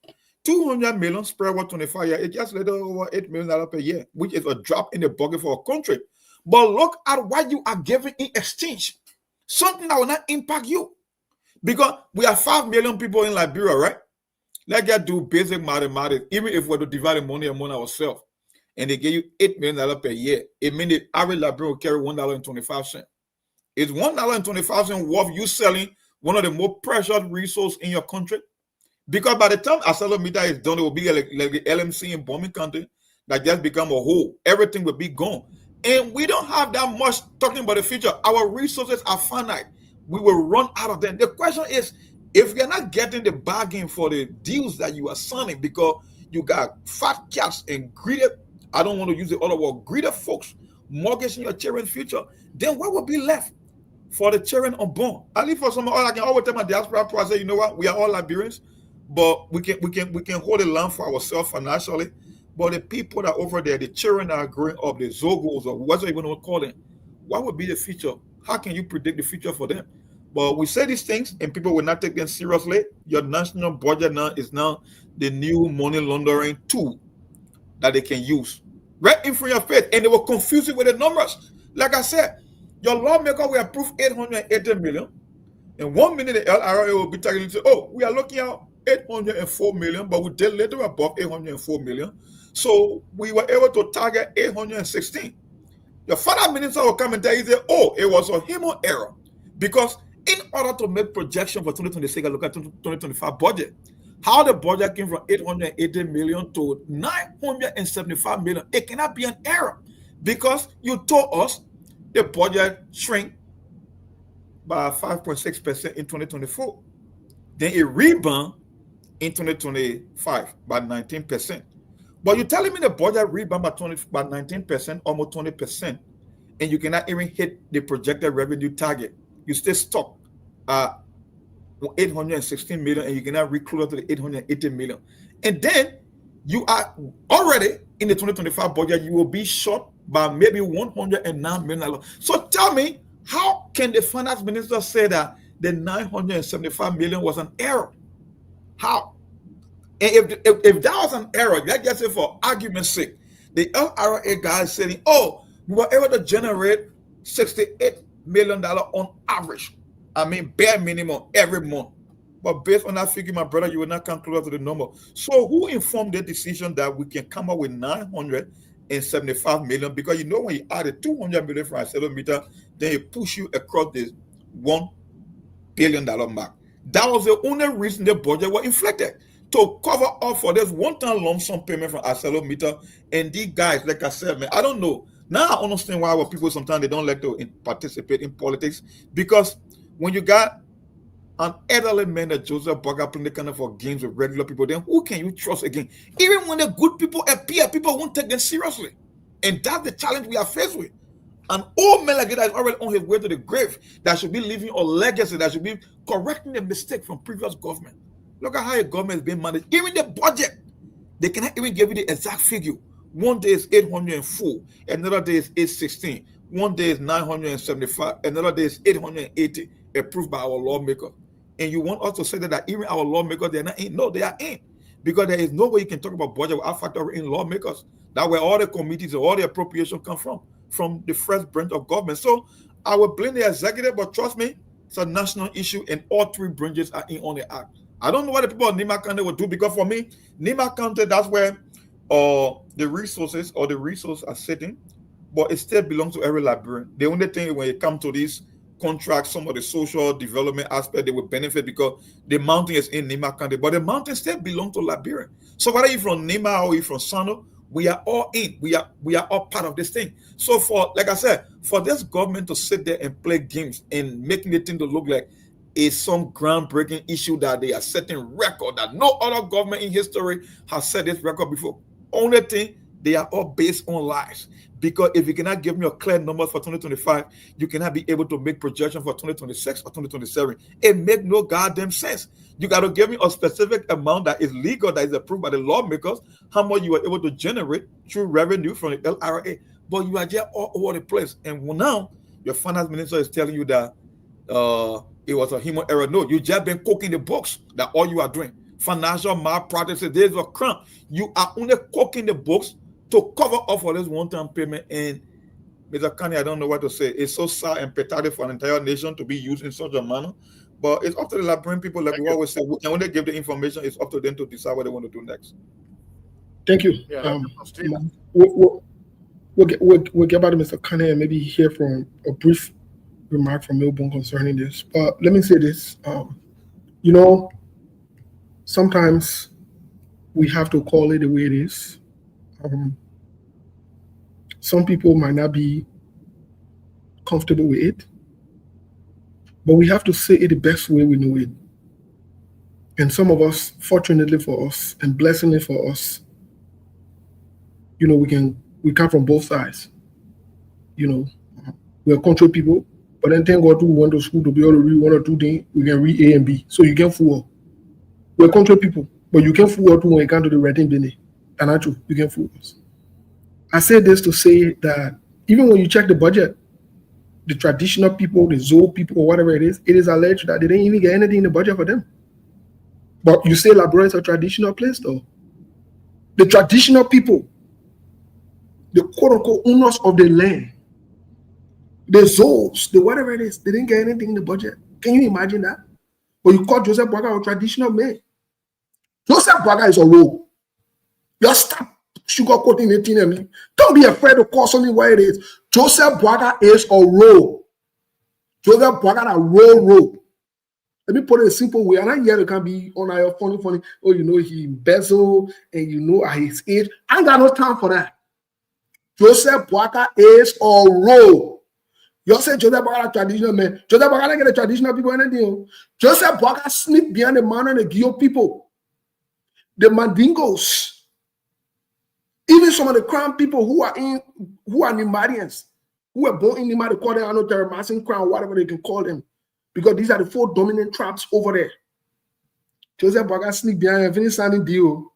G: $200 million spread over 25 years, it's just a little over $8 million per year, which is a drop in the bucket for a country. But look at what you are giving in exchange. Something that will not impact you. Because we have 5 million people in Liberia, right? Let's just do basic mathematics. Even if we were to divide the money among ourselves, and they give you $8 million per year, it means the average Liberian will carry $1.25. Is $1.25 worth you selling one of the most precious resources in your country? Because by the time ArcelorMittal is done, it will be like the LMC in bombing country that just become a whole. Everything will be gone. And we don't have that much talking about the future. Our resources are finite. We will run out of them. The question is, if you're not getting the bargain for the deals that you are signing because you got fat cats and greedy, I don't want to use the other word, greedy folks mortgaging your children's future, then what will be left for the children unborn? I leave for some. I can always tell my diaspora pro, I say, you know what, we are all Liberians, but we can hold the land for ourselves financially. But the people that are over there, the children that are growing up, the Zogos or whatever you want to call them, what would be the future? How can you predict the future for them? But we say these things and people will not take them seriously. Your national budget now is now the new money laundering tool that they can use right in front of your face, and they will confuse you with the numbers. Like I said, your lawmaker will approve $880 million, and 1 minute the LRA will be talking and say, oh, we are looking at $804 million, but we did later above $804 million. So we were able to target 816. Your finance minister will come and tell you, oh, it was a human error. Because in order to make projection for 2026, I look at 2025 budget, how the budget came from 880 million to 975 million, it cannot be an error. Because you told us the budget shrink by 5.6% in 2024. Then it rebound in 2025 by 19%. But you're telling me the budget rebound by 19%, almost 20%, and you cannot even hit the projected revenue target. You stay stuck at 816 million, and you cannot recruit to the 880 million. And then you are already in the 2025 budget, you will be short by maybe $109 million. So tell me, how can the finance minister say that the 975 million was an error? How? And if that was an error, let's just say for argument's sake, the LRA guy is saying, oh, we were able to generate $68 million on average. I mean, bare minimum every month. But based on that figure, my brother, you will not come closer to the number. So who informed the decision that we can come up with 975 million? Because you know when you add a 200 million for ArcelorMittal, then it push you across the $1 billion mark. That was the only reason the budget was inflated, to cover up for this one-time lump sum payment from ArcelorMittal. And these guys, like I said, man, I don't know. Now I understand why our people sometimes they don't like to participate in politics, because when you got an elderly man that Joseph Burger playing the kind of for games with regular people, then who can you trust again? Even when the good people appear, people won't take them seriously. And that's the challenge we are faced with. An old man like that is already on his way to the grave, that should be leaving a legacy, that should be correcting the mistake from previous government. Look at how a government is being managed. Even the budget, they cannot even give you the exact figure. One day is 804, another day is 816, one day is 975, another day is 880, approved by our lawmaker. And you want us to say that even our lawmakers, they're not in? No, they are in. Because there is no way you can talk about budget without factoring in lawmakers. That's where all the committees, all the appropriation come from the first branch of government. So I will blame the executive, but trust me, it's a national issue, and all three branches are in on the act. I don't know what the people of Nima County will do, because for me, Nima County, that's where the resources are sitting, but it still belongs to every Liberian. The only thing when it comes to these contracts, some of the social development aspect, they will benefit because the mountain is in Nima County, but the mountain still belongs to Liberian. So whether you're from Nima or you're from Sano, we are all in. We are all part of this thing. So for, like I said, for this government to sit there and play games and making the thing to look like is some groundbreaking issue that they are setting record that no other government in history has set this record before. Only thing they are all based on lies. Because if you cannot give me a clear number for 2025, you cannot be able to make projection for 2026 or 2027. It makes no goddamn sense. You got to give me a specific amount that is legal, that is approved by the lawmakers, how much you are able to generate through revenue from the LRA. But you are just all over the place. And now your finance minister is telling you that it was a human error. No, you just been cooking the books. That all you are doing. Financial malpractices, there's a crime. You are only cooking the books to cover up for this one-time payment. And Mr. Kanye, I don't know what to say. It's so sad and pathetic for an entire nation to be used in such a manner. But it's up to the Liberian people, like we always say, and when they give the information, it's up to them to decide what they want to do next.
H: Thank you.
F: Yeah,
H: We'll get back to Mr. Kanye and maybe hear from a brief remark from Milburn concerning this. But let me say this. Sometimes we have to call it the way it is. Some people might not be comfortable with it, but we have to say it the best way we know it. And some of us, fortunately for us and blessingly for us, we come from both sides. We're country people, but then thank God we went to school to be able to read one or two things. We can read A and B, so you can fool. We're country people, but you can fool too when you come to the writing business. And actually, you can fool us. I say this to say that even when you check the budget, the traditional people, the Zoe people, or whatever it is alleged that they didn't even get anything in the budget for them. But you say Liberia is a traditional place, though. The traditional people, the quote-unquote owners of the land, the Zoes, the whatever it is, they didn't get anything in the budget. Can you imagine that? But you call Joseph Boaga a traditional man. Joseph Boaga is a rogue. Just stop sugarcoating it in me. Don't be afraid to call something what it is. Joseph Boaga is a rogue. Joseph Boaga a rogue. Let me put it a simple way. And I hear it can be on our funny. Oh, he embezzled and at his age. I ain't got no time for that. Joseph Boaga is a rogue. You say Joseph Boaga a traditional man. Joseph Boaga don't get the traditional people anything. Joseph Boaga sneak behind the man and the Gio people. The Mandingos. Even some of the crown people who are Nimadians, who were born in Nimadi, call them Teramasin crown, whatever they can call them. Because these are the 4 dominant tribes over there. Joseph Boaga sneak behind and finish signing deal.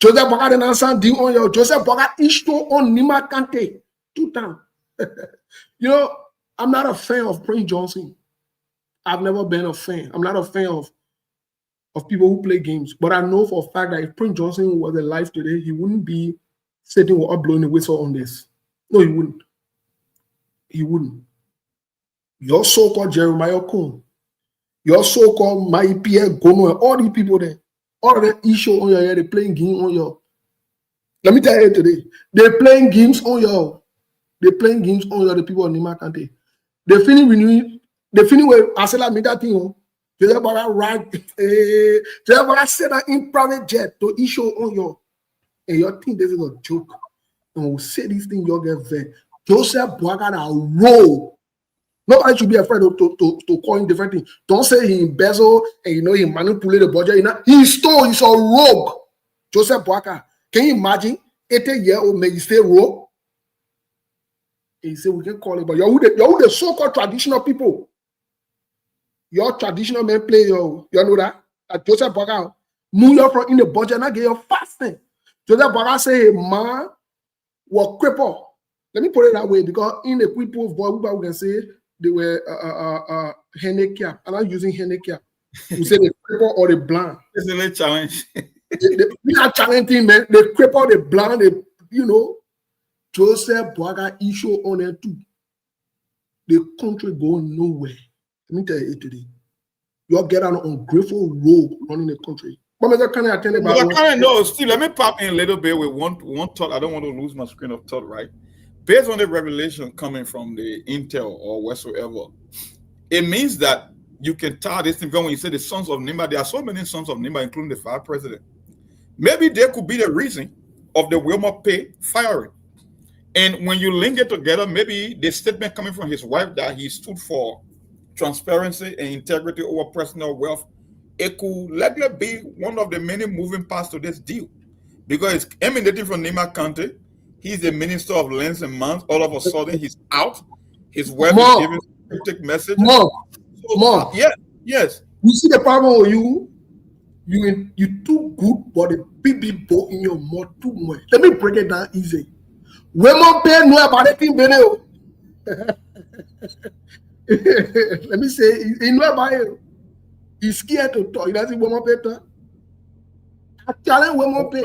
H: Joseph Boaga didn't sign deal on your Joseph Boaga issue on Nima Kante 2 times. I'm not a fan of Prince Johnson. I've never been a fan. I'm not a fan of people who play games. But I know for a fact that if Prince Johnson was alive today, he wouldn't be sitting or blowing the whistle on this. No, he wouldn't. He wouldn't. Your so-called Jeremiah Kuhn, your so-called Mai Pierre Gono, all these people there, all of them issue on your head, they're playing games on your. Let me tell you today, they're playing games on your. They're playing games on your, the people of Nima Kante. They finish renewing, they finish with Asela made that thing. Joseph Boaga Joseph Boaga sent that in private jet to issue on your. And you think this is a joke. And we'll say this thing, you'll get very. Joseph Boaga a rogue. Nobody should be afraid to call him different things. Don't say he embezzled and he manipulated the budget. He stole, he's a rogue. Joseph Boaga. Can you imagine 80-year-old man, you still rogue? And he said, we can call it, but you're the so-called traditional people. Your traditional men play you know that? Joseph Boaga move you from in the budget and get your fasting. Joseph Boaga say, man, was crippled. Let me put it that way, because in the people's voice, we can say they were handicapped. I'm not using handicapped. We say the cripple or the blind.
G: It's a little challenge.
H: We are challenging, man. The cripple, the blind, Joseph Boaga issue on them too. The country going nowhere. Let me tell you today. You'll get on an ungrateful road running the country. But Mr. Kanye, I tell you about
G: no, Steve, let me pop in a little bit with one thought. I don't want to lose my screen of thought, right? Based on the revelation coming from the intel or whatsoever, it means that you can tie this thing. When you say the sons of Nimba, there are so many sons of Nimba, including the fire president. Maybe there could be the reason of the Wilmer Pay firing. And when you link it together, maybe the statement coming from his wife that he stood for transparency and integrity over personal wealth, it could likely be one of the many moving parts to this deal. because it's emanating from Nima County. He's the Minister of Lands and Mines. All of a sudden, he's out. His wife is giving cryptic messages.
H: Mom.
G: Yes.
H: You see the problem with you? You too good, but the big boat in your mouth too much. Let me break it down easy. Women pay no about the thing, let me say, he know about it. He's scared to talk. He doesn't want to pay. I challenge women pay.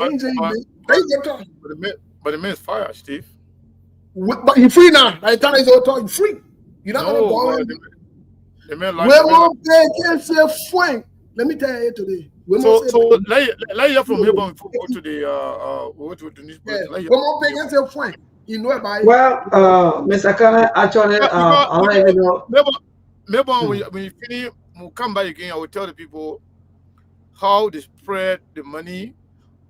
F: But the man is fired, Steve.
H: But he's free now. I tell he's talk. He's free. You don't know
F: the man
H: like women pay can't say fine. Let me tell you today.
F: So let you from here before we go to the newspaper.
H: Women pay can't say fine. You know about it.
E: Well, Mr. Kane, actually, I don't even know.
F: Maybe when you finish, we'll come back again. I will tell the people how they spread the money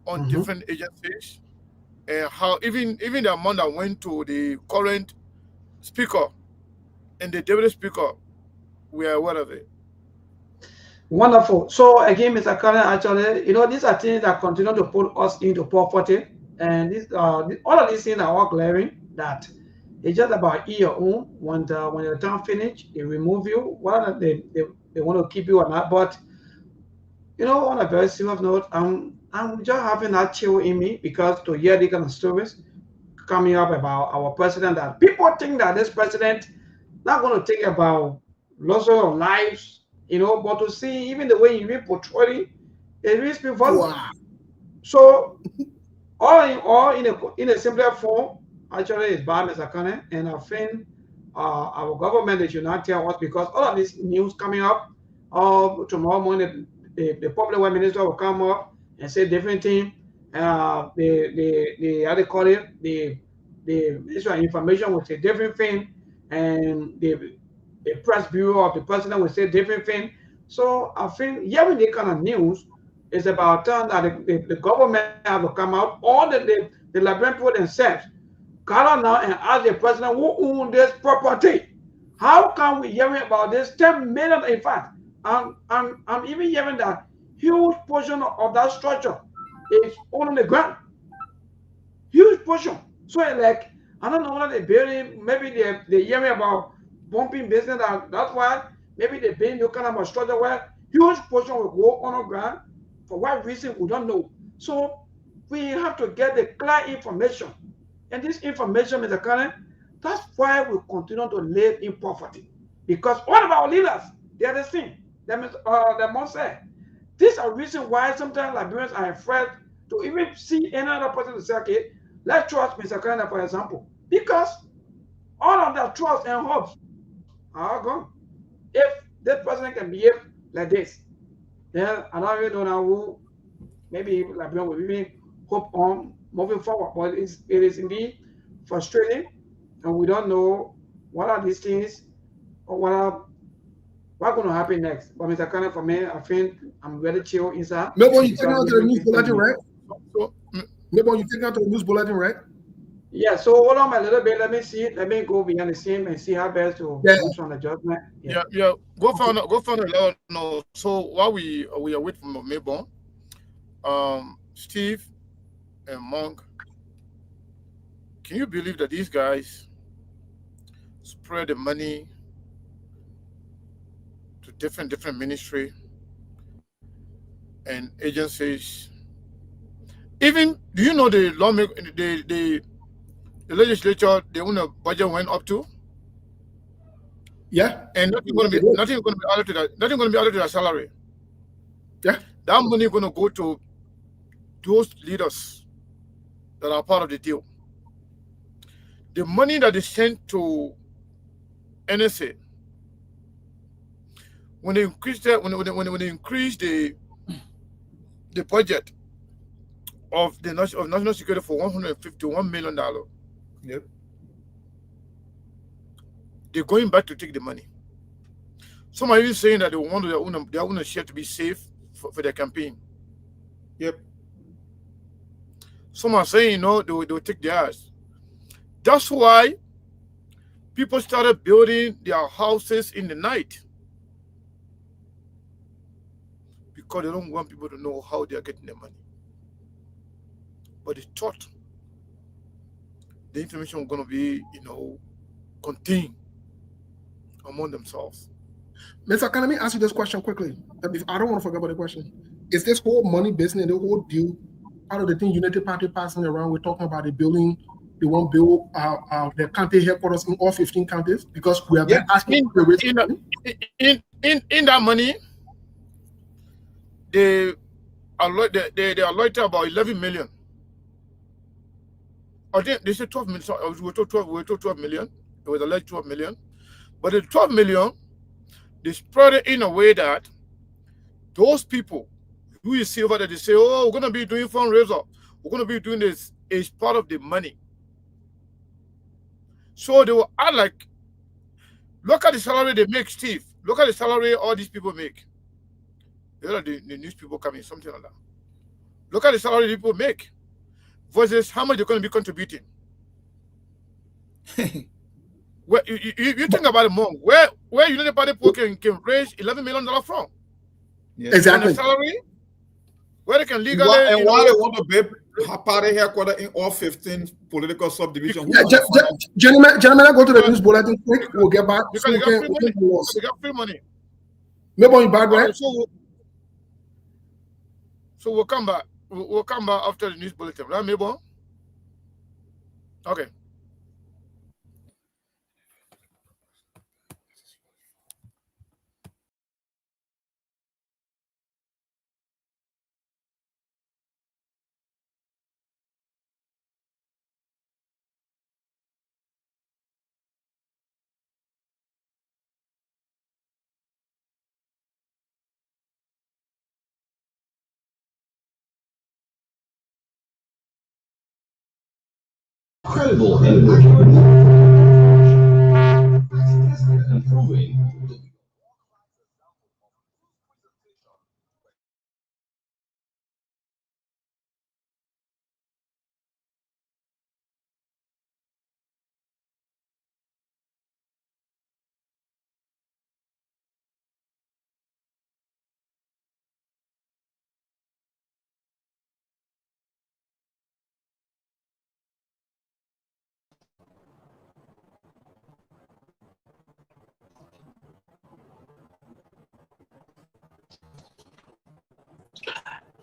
F: on different agencies, and how even the amount that went to the current speaker and the deputy speaker, we are aware of it.
E: Wonderful. So again, Mr. Kane, actually, these are things that continue to put us into poverty. And this, all of these things are all glaring that it's just about your own. When your term finish, they remove you. Whether they want to keep you or not. But on a very serious note, I'm just having that chill in me because to hear the kind of stories coming up about our president, that people think that this president not going to think about loss of lives, but to see even the way he portray it really speaks volumes. Wow. So all in a simpler form, actually, it's bad, Mr. Kane, and I think our government they should not tell us, because all of this news coming up, tomorrow morning the public works minister will come up and say different thing. The how they call it, the Ministry of Information will say different thing, and the press bureau of the president will say different thing. So I think hearing this kind of news is about time that the government have to come out, or the Liberian people themselves come out now and ask the president who owns this property. How can we hear about this 10 million? In fact, I'm even hearing that huge portion of that structure is on the ground. Huge portion. So like, I don't know whether they building, maybe they hearing about bumping business, that's why maybe they building new kind of a structure where huge portion will go on the ground. For what reason, we don't know. So we have to get the clear information. And this information, Mr. Kane, that's why we continue to live in poverty. Because all of our leaders, they are the same. They must say. These are reasons why sometimes Liberians are afraid to even see another person to say, okay, let's trust Mr. Kane, for example. Because all of that trust and hopes are gone. If this person can behave like this, then I don't really know now who maybe Liberian will even hope on moving forward. But it is indeed frustrating, and we don't know what are these things or what's going to happen next. But Mr. Kane, for me, I think I'm very chill inside.
H: Maybe you take out the news bulletin, right? Maybe you take out the news bulletin, right?
E: Yeah, so hold on a little bit. Let me see. Let me go behind the scene and see how best to focus on the judgment.
F: Yeah. Go find a no. So while we are waiting for Mabon, Steve and Monk, can you believe that these guys spread the money to different ministry and agencies? Even, do you know the lawmaker, the legislature, the own budget went up to?
H: Yeah.
F: And nothing going to be added to that. Nothing going to be added to that salary.
H: Yeah.
F: That money going to go to those leaders that are part of the deal. The money that is sent to NSA, when they increase that, when they increase the budget of the national security for $151 million.
G: Yep.
F: They're going back to take the money. Some are even saying that they want their own share to be safe for their campaign.
G: Yep.
F: Some are saying no, they will take theirs. That's why people started building their houses in the night, because they don't want people to know how they are getting their money. but they thought the information was going to be, contained among themselves.
H: Mr. Can let me ask you this question quickly? I don't want to forget about the question. Is this whole money business, the whole deal, part of the thing Unity Party passing around? We're talking about the building. They want to build the county headquarters in all 15 counties because we have been asking for
F: in that money. They allotted about 11 million. I think they said 12 million. So we told 12 million. It was alleged 12 million. But the 12 million, they spread it in a way that those people who you see over there, they say, oh, we're going to be doing fundraiser. We're going to be doing this. It's part of the money. So they will add like, look at the salary they make, Steve. Look at the salary all these people make. The news people coming, something like that. Look at the salary people make versus how much they're going to be contributing. Well, you think about it more. Where United Party people can raise $11 million from?
H: Yeah. Exactly.
F: On the salary, where they can legally.
G: And why they want to build party headquarters in all 15 political subdivisions?
H: Gentlemen, go to the news bulletin quick. We'll get back.
F: Because they got free money. They got free money.
H: Maybe in bad way.
F: So we'll come back. We'll come back after the news bulletin, right, Mabel? Okay.
I: Credible and accurate. Improving.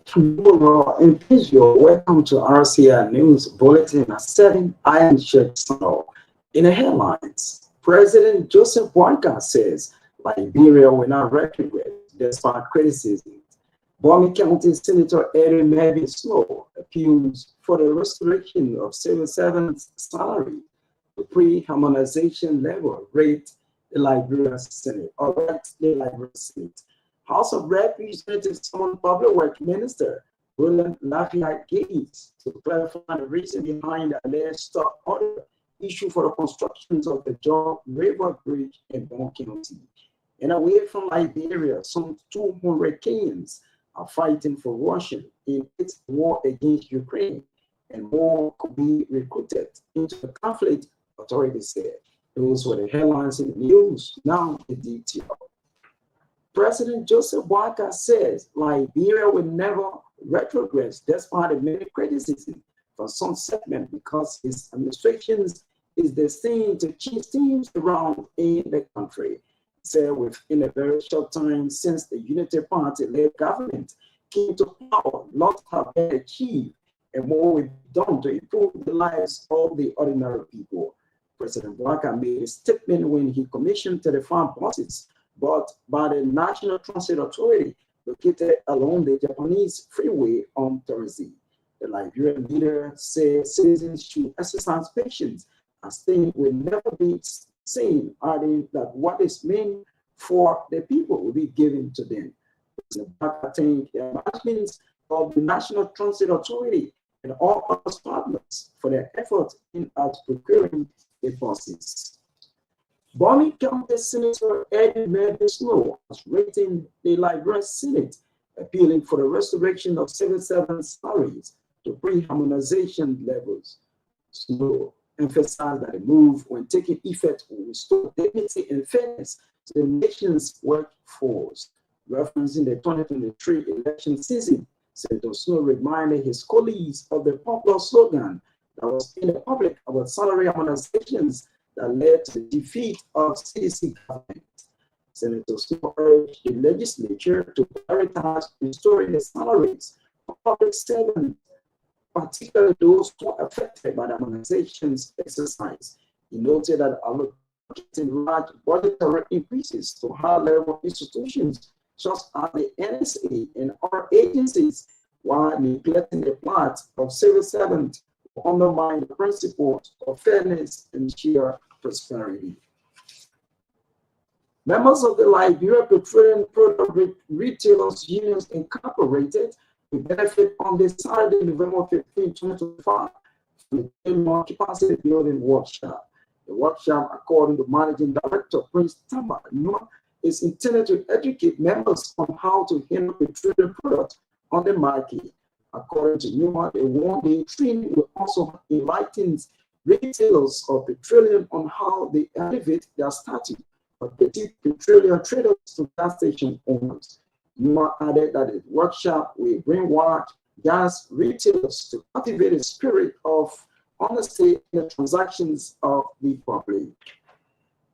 J: Tomorrow, in Israel, welcome to RCR News Bulletin at 7. I am Sheikh Sano. In the headlines, President Joseph Boakai says Liberia will not retrograde despite criticism. Bami County Senator Eddie Mabin Snow appeals for the restoration of civil servants' salary to pre-harmonization level rate the Liberia Senate. House of Representatives on Public Works Minister William Lafayette Gates to clarify the reason behind the alleged stop order issued for the construction of the Jaw River Bridge in Bon County. And away from Liberia, some 200 Kenyans are fighting for Russia in its war against Ukraine, and more could be recruited into the conflict, authorities said. Those were the headlines in the news. Now the detail. President Joseph Boakai says Liberia will never retrogress despite the many criticism from some segment because his administration is destined to change things around in the country. He said within a very short time since the Unity Party-led government came to power, lots have been achieved and more will be done to improve the lives of the ordinary people. President Boakai made a statement when he commissioned 35 buses bought by the National Transit Authority located along the Japanese freeway on Thursday. The Liberian leader said citizens should exercise patience as things will never be seen, adding that what is meant for the people will be given to them. I think the management of the National Transit Authority and all other partners for their efforts in procuring the buses. Bami County Senator Eddie Mabin Snow was rating the Liberian Senate, appealing for the restoration of civil servants' salaries to pre-harmonization levels. Snow emphasized that the move, when taking effect, will restore dignity and fairness to the nation's workforce. Referencing the 2023 election season, Senator Snow reminded his colleagues of the popular slogan that was in the public about salary harmonizations that led to the defeat of CDC government. Senator Snow urged the legislature to prioritize restoring the salaries of public servants, particularly those who are affected by the harmonizations exercise. He noted that allocating large budgetary increases to high-level institutions such as the NSA and other agencies, while neglecting the plight of civil servants who undermine the principles of fairness and shared prosperity. Members of the Liberia Petroleum Product Retailers Unions Incorporated will benefit on this Saturday, November 15, 2025, from the 10-month capacity building workshop. The workshop, according to Managing Director Prince Tamba Nua, is intended to educate members on how to handle petroleum products on the market. According to Numa, the one-day training will also enlighten retailers of petroleum on how they elevate their status of petite petroleum traders to gas station owners. Numa added that the workshop will bring gas retailers to cultivate a spirit of honesty in the transactions of the public.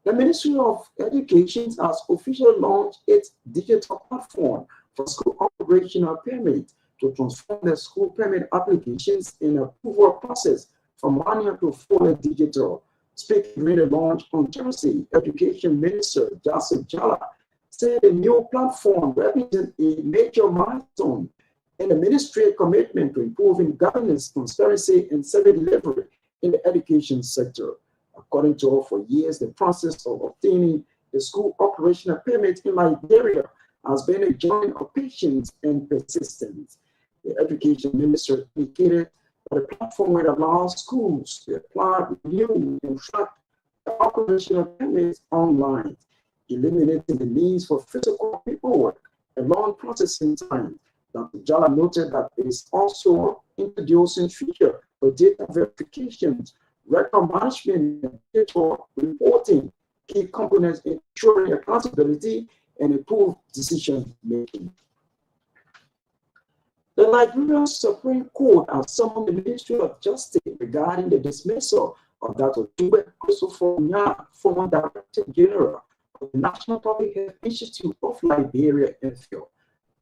J: The Ministry of Education has officially launched its digital platform for school operational permit to transform the school permit applications in approval process from manual to fully digital. Speaking during the launch on Thursday, Education Minister Joseph Jala said the new platform represents a major milestone in the ministry's commitment to improving governance, transparency, and service delivery in the education sector. According to her, for years, the process of obtaining a school operational permit in Liberia has been a journey of patience and persistence. The Education Minister indicated that the platform will allow schools to apply, review, and track the operational permits online, eliminating the needs for physical paperwork and long processing time. Dr. Jala noted that it is also introducing feature for data verifications, record management, and digital reporting, key components ensuring accountability and improved decision making. The Liberian Supreme Court has summoned the Ministry of Justice regarding the dismissal of Dr. Dube Christopher Nya, former Director General of the National Public Health Institute of Liberia, NPHIL.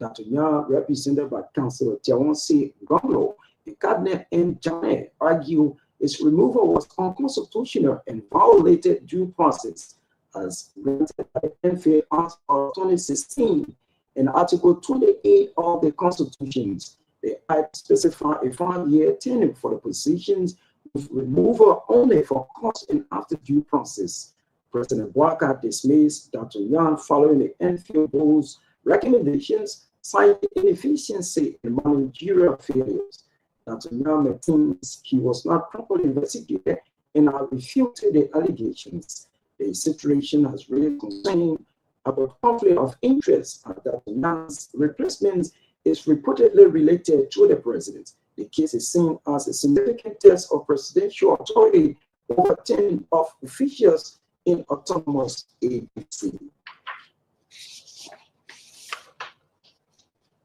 J: Dr. Nya, represented by Councillor Tiawansi Gomlo, and Cabinet and Janet, argue its removal was unconstitutional and violated due process, as granted by the NPHIL Act of 2016 and Article 28 of the Constitution. The Act specifies a 5-year tenure for the positions, with removal only for cause and after due process. President Walker dismissed Dr. Nya following the NPHIL Board's recommendations, citing inefficiency and managerial failures. Dr. Nya maintains he was not properly investigated and has refuted the allegations. The situation has raised concern about conflict of interest, and that Nya's replacement is reportedly related to the president. The case is seen as a significant test of presidential authority over 10 of officials in autonomous agency.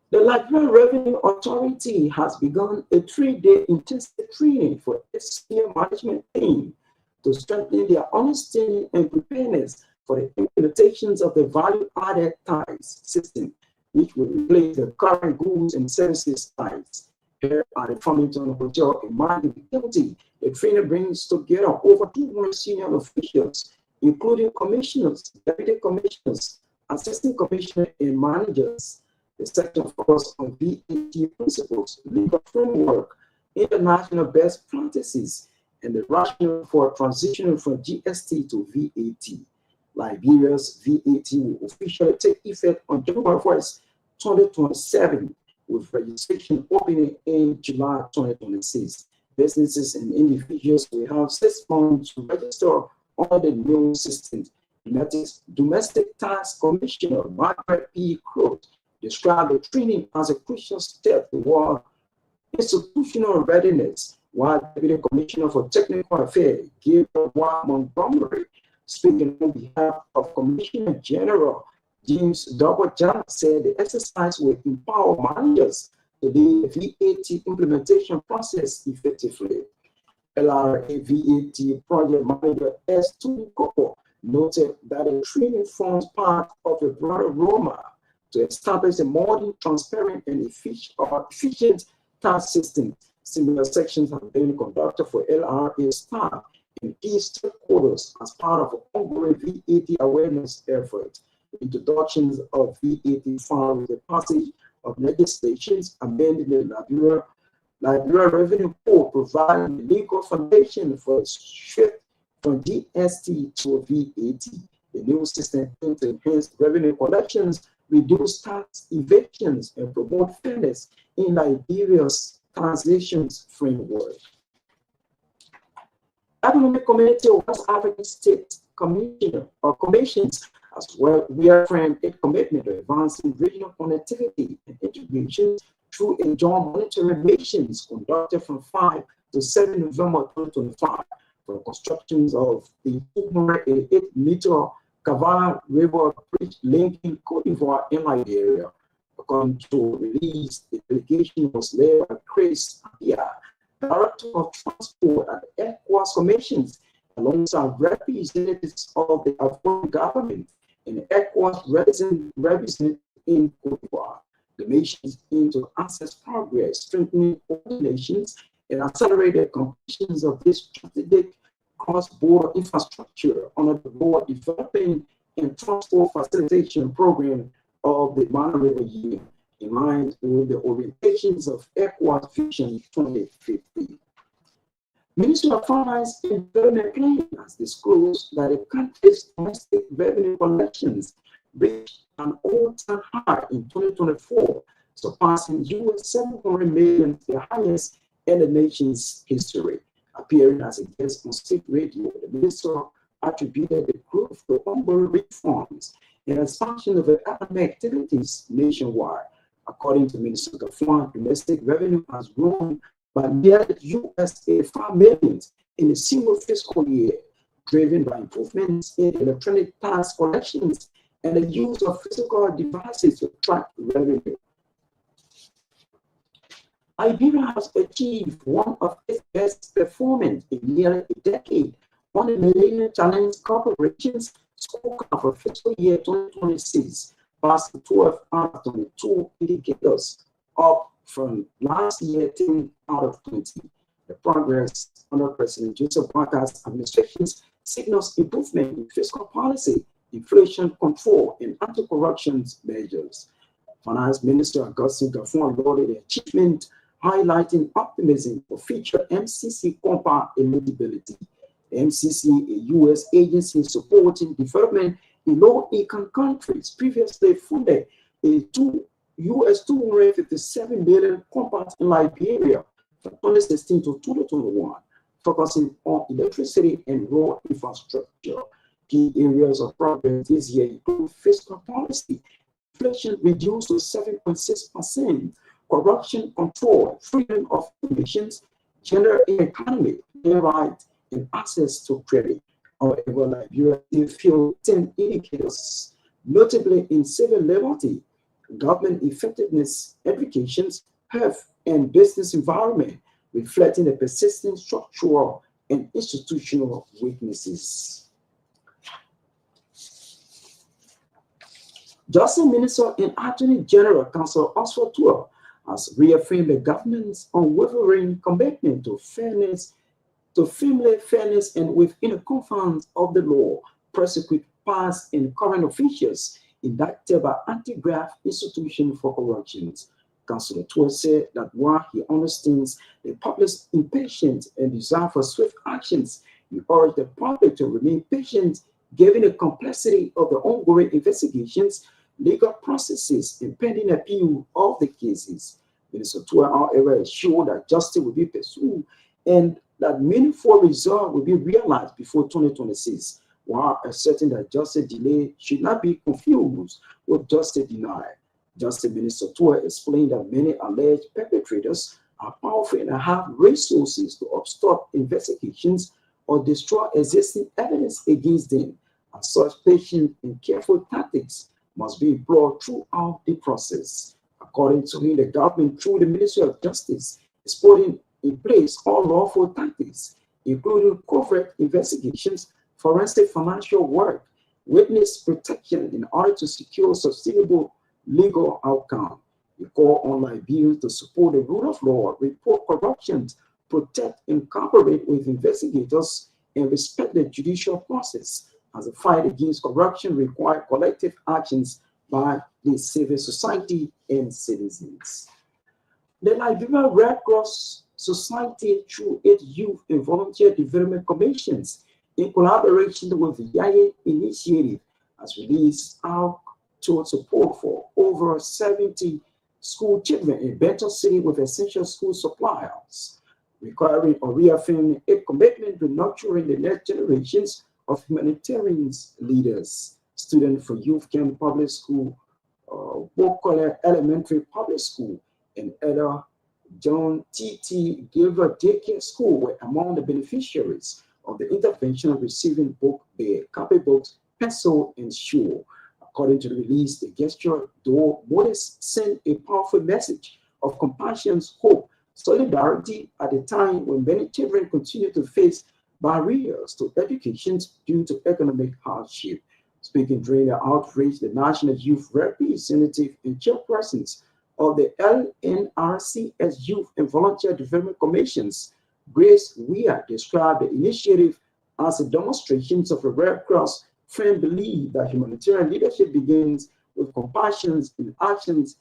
J: The Liberian Revenue Authority has begun a 3-day intensive training for its senior management team to strengthen their understanding and preparedness for the implementations of the value-added tax system, which will replace the current goods and services tax. Here at the Farmington Hotel in Miami County, the training brings together over 200 senior officials, including commissioners, deputy commissioners, assistant commissioners, and managers. The section focuses on VAT principles, legal framework, international best practices, and the rationale for transitioning from GST to VAT. Liberia's VAT will officially take effect on January 1st, 2027, with registration opening in July 2026. Businesses and individuals will have 6 months to register on the new system. Domestic Tax Commissioner Margaret P. Croat described the training as a crucial step toward institutional readiness, while Deputy Commissioner for Technical Affairs, Gabriel Montgomery, speaking on behalf of Commissioner General James W. John, said the exercise will empower managers to lead the VAT implementation process effectively. LRA VAT project manager S. Tunikopo noted that the training forms part of a broader roadmap to establish a more transparent and efficient tax system. Similar sections have been conducted for LRA staff and key stakeholders as part of an ongoing VAT awareness effort. Introductions of VAT filed with the passage of legislations amending the Liberia Revenue Code, providing the legal foundation for a shift from GST to VAT. The new system aims to enhance revenue collections, reduce tax evictions, and promote fairness in Liberia's transitions framework. Economic Community of West African State Commission or Commissions as well reaffirmed its commitment to advancing regional connectivity and integration through a joint monitoring missions conducted from 5 to 7 November 2025 for constructions of the 288-meter Kavala River Bridge linking Cote d'Ivoire and Liberia. According to release, the delegation was led by Chris Apia, Director of Transport at the ECOWAS Commissions, alongside representatives of the Afghan government and the ECOWAS representative in Cote d'Ivoire. The missions aim to assess progress, strengthening coordinations, and accelerated completions of this strategic cross-border infrastructure under the Road Development and Transport Facilitation Program of the Ghana River Union, in line with the orientations of ECOWAS Vision 2050. Ministry of Finance and Development Planning has disclosed that the country's domestic revenue collections reached an all-time high in 2024, surpassing $700 million, the highest in the nation's history. Appearing as a guest on State Radio, the minister attributed the growth to ongoing reforms and expansion of economic activities nationwide. According to Minister Gafwan, domestic revenue has grown by nearly $85 million in a single fiscal year, driven by improvements in electronic tax collections and the use of physical devices to track revenue. Liberia has achieved one of its best performance in nearly a decade on the Millennium Challenge Corporation's scorecard for fiscal year 2026, passing 12 out of 22 indicators, up from last year 10 out of 20. The progress under President Joseph Boaká's administration signals improvement in fiscal policy, inflation control, and anti-corruption measures. Finance Minister Augustine Gafwan lauded the achievement, highlighting optimism for future MCC compound eligibility. The MCC, a U.S. agency supporting development in low-income countries, previously funded a $257 million compact in Liberia from 2016 to 2021, focusing on electricity and road infrastructure. Key areas of progress this year include fiscal policy, inflation reduced to 7.6%, corruption control, freedom of information, gender and economy, human rights, and access to credit. However, Liberia still failed 10 indicators, notably in civil liberty, government effectiveness, education, health, and business environment, reflecting the persistent structural and institutional weaknesses. Justice Minister and Attorney General Counsel Oswald Tuah has reaffirmed the government's unwavering commitment to fairness, to family fairness, and within the confines of the law, prosecute past and current officials indicted by anti-graft institution for corrections. Councillor Tuah said that while he understands the public's impatience and desire for swift actions, he urged the public to remain patient given the complexity of the ongoing investigations, legal processes, and pending appeal of the cases. Minister Tuah, however, assured that justice will be pursued and that meaningful results will be realized before 2026, while asserting that justice delay should not be confused with justice denied. Justice Minister Tuah explained that many alleged perpetrators are powerful and have resources to obstruct investigations or destroy existing evidence against them, and such patient and careful tactics must be employed throughout the process. According to him, the government, through the Ministry of Justice, is putting in place all lawful tactics, including covert investigations, forensic financial work, witness protection in order to secure sustainable legal outcome. We call on Liberians to support the rule of law, report corruption, protect and cooperate with investigators, and respect the judicial process, as the fight against corruption requires collective actions by the civil society and citizens. The Liberian Red Cross Society, through its youth and volunteer development commissions, in collaboration with the Yaya Initiative, has released our total support for over 70 school children in Benton City with essential school supplies, requiring or reaffirming a commitment to nurturing the next generations of humanitarian leaders. Students for Youth Camp Public School, Bokole Elementary Public School, and other John T.T. Gilbert Daycare School were among the beneficiaries of the intervention, receiving book, the copybooks, pencil, and shoe. According to the release, the gesture, though modest, sent a powerful message of compassion, hope, solidarity at a time when many children continue to face barriers to education due to economic hardship. Speaking during the outreach, the National Youth Representative and chairpersons of the LNRCS Youth and Volunteer Development Commissions, Grace Weir, described the initiative as a demonstration of a Red Cross firm belief that humanitarian leadership begins with compassion in actions.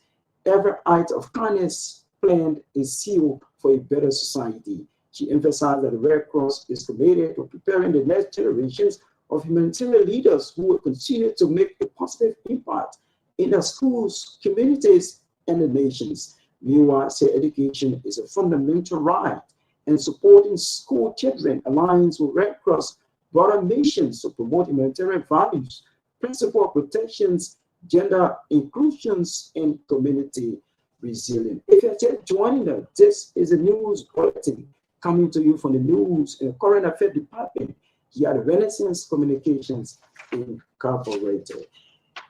J: Every act of kindness planned is sealed for a better society. She emphasized that the Red Cross is committed to preparing the next generations of humanitarian leaders who will continue to make a positive impact in their schools, communities, and the nations. Meanwhile, said education is a fundamental right, and supporting school children aligns with Red Cross broader missions to promote humanitarian values, principle of protections, gender inclusions, and community resilience. If you're just joining us, this is a news bulletin coming to you from the News and Current Affairs Department here at Renaissance Communications Incorporated.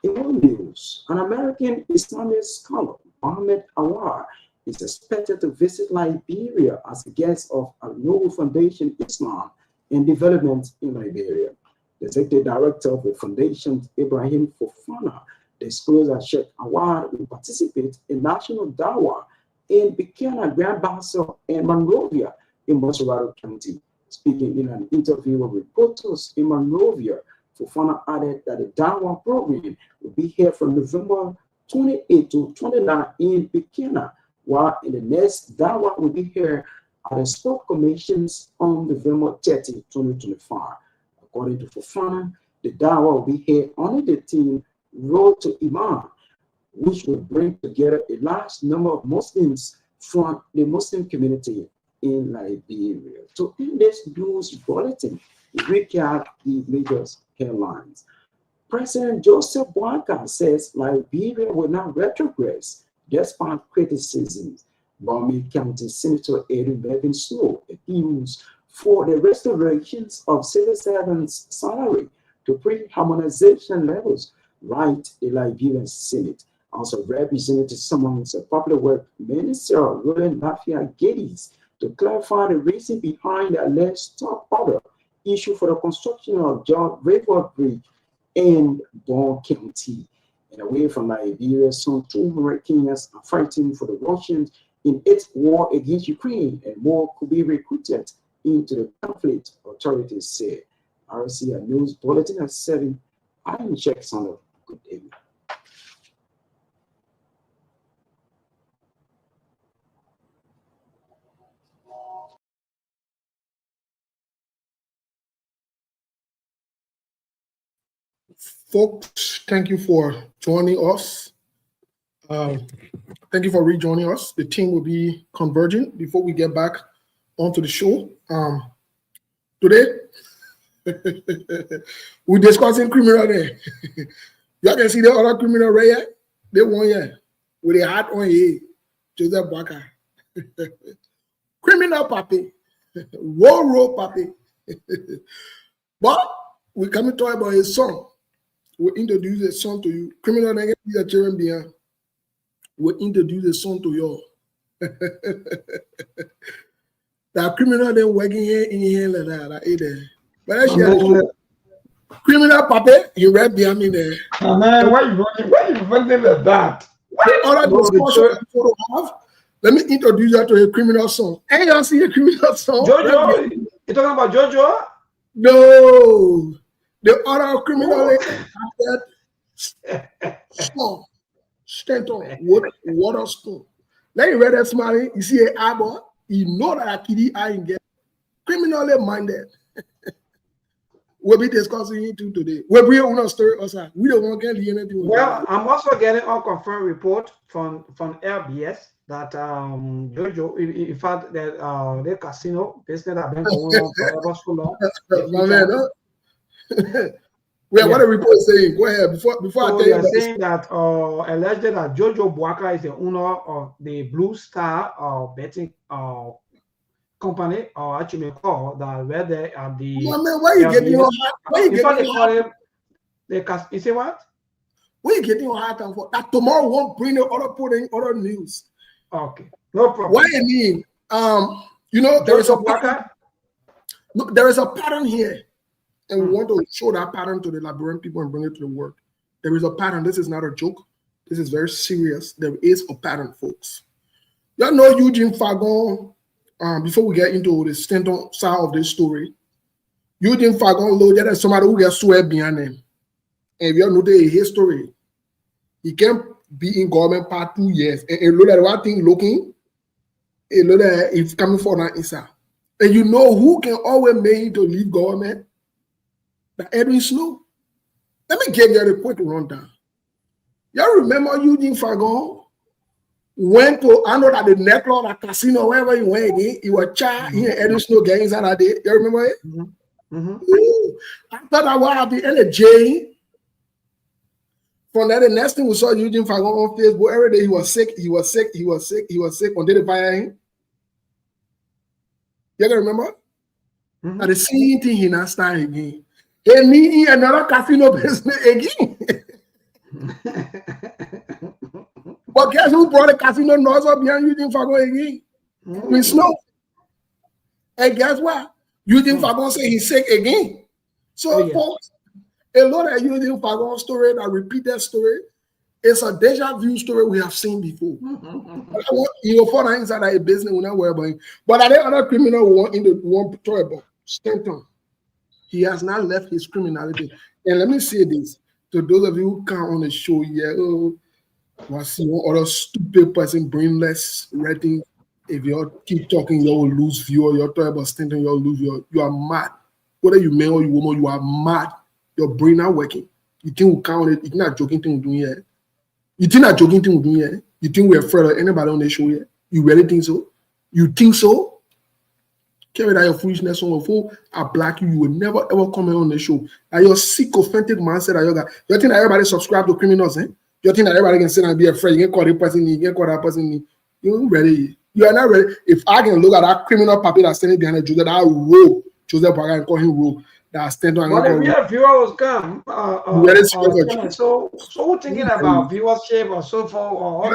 J: In more news, an American Islamic scholar, Mohammed Awar, is expected to visit Liberia as a guest of a Noble Foundation Islam and Development in Liberia. The executive director of the foundation, Ibrahim Fofana, disclosed that Sheikh Awar will participate in national dawah in Buchanan, Grand Bassa, and Monrovia in Mossorado County. Speaking in an interview with reporters in Monrovia, Fofana added that the dawah program will be here from November 28 to 29 in Buchanan, while in the next dawah will be here at the Sport Commissions on November 30, 2025. According to Fofana, the dawah will be here under the theme Road to Iman, which will bring together a large number of Muslims from the Muslim community in Liberia. To end this news bulletin, we recap the major headlines. President Joseph Boakai says Liberia will not retrogress despite criticisms. Bowman County Senator Eddie Bevin Snow appeals for the restorations of civil servants' salary to pre-harmonization levels, right a Liberian Senate. Also, Representative summons a Public Works Minister, Roland Lafayette Geddes, to clarify the reason behind the alleged stop order issued for the construction of John River Bridge in Bond County. And away from Liberia, some 200 Kenyans are fighting for the Russians in its war against Ukraine, and more could be recruited into the conflict, authorities said. RCA News Bulletin at 7. I'm Jackson. Good day.
H: Folks, thank you for joining us. Thank you for rejoining us. The team will be converging before we get back onto the show. Today, we're discussing criminal there. You can see the other criminal right here. They one here with a hat on here. Joseph Boakai. Criminal papi. Roll papi. But we're coming to talk about his song. We'll introduce a song to you. Criminal nigga, the children behind. will introduce a song to you. That criminal then working here in here like that. But I share criminal puppet, he read behind me there.
E: Man, why you running like that?
H: Other discussion photo have. Let me introduce you to a criminal song. Hey, y'all see a criminal song?
E: Jojo? You talking about Jojo?
H: No. The other criminal song. Stanton, water stone. Let you read that smiley. You see a eyeball. You know that a kitty eye get criminally minded. We'll be discussing it today. We'll bring on a story also. We don't want to get anything.
E: Well, I'm also getting unconfirmed report from LBS that Jojo, in fact, that the casino business have been going on forever so long.
H: Well, what the report is saying? Go ahead. Before I tell you,
E: saying that alleged that Jojo Boaka is the owner of the Blue Star betting company, or actually call that where they are the.
H: Man, why you getting your heart? Why you getting your heart?
E: You say what?
H: Why you getting your heart on for that? Tomorrow won't bring the other putting other news.
E: Okay, no problem.
H: Why you mean? You know there is a pattern. Look, there is a pattern here. And we want to show that pattern to the Liberian people and bring it to the world. There is a pattern. This is not a joke. This is very serious. There is a pattern, folks. Y'all know Eugene Fagon. Before we get into the Stanton side of this story, Eugene Fagon, there is somebody who gets swear behind him. And if you know the history, he can be in government for 2 years. And look at one thing looking, and look at it's coming for that inside. And you know who can always make it to leave government? Edwin Snow. Let me give you a quick rundown. Y'all remember Eugene Fagon went to, I know that the Necklace, the casino, wherever he went again, he was charged, he and Edwin Snow getting inside that day. You remember it? After that, what happened in the jail? From there, the next thing we saw Eugene Fagon on Facebook, every day he was sick until they fired him. You can remember? And the same thing he now started again. And me in another casino business again. But guess who brought the casino noise up behind Eugene Fagon again? With Snow. And guess what? Eugene Fagon said he's sick again. So, folks, a lot of Eugene Fagon story, that repeat that story, it's a deja vu story we have seen before. You will find inside a business, we're not worried about it. But are there other criminal who want in the one story about Stanton? He has not left his criminality. And let me say this to those of you who come on the show here, I see one other stupid person, brainless, writing. If you keep talking, you will lose viewer. You're talking about Stanton, you'll lose viewer. You are mad. Whether you man or you woman, you are mad. Your brain not working. You think we count it? You're not joking thing we're doing here. You think not joking thing we're doing here? You think we're afraid of anybody on the show here? You really think so? You think so? Carry that your foolishness on. Before I black you, you will never ever come on the show. That your sick, authentic mindset that you got. You think that everybody subscribe to criminals, eh? You think that everybody can sit and be afraid? You can call the person, you can call that person. You're ready. You are not ready. If I can look at that criminal puppy that's standing behind the Joseph, that rogue, Joseph Baga, and call him rogue, that's standing on.
E: But if we have viewers come, so who thinking about viewership or so forth or all
H: I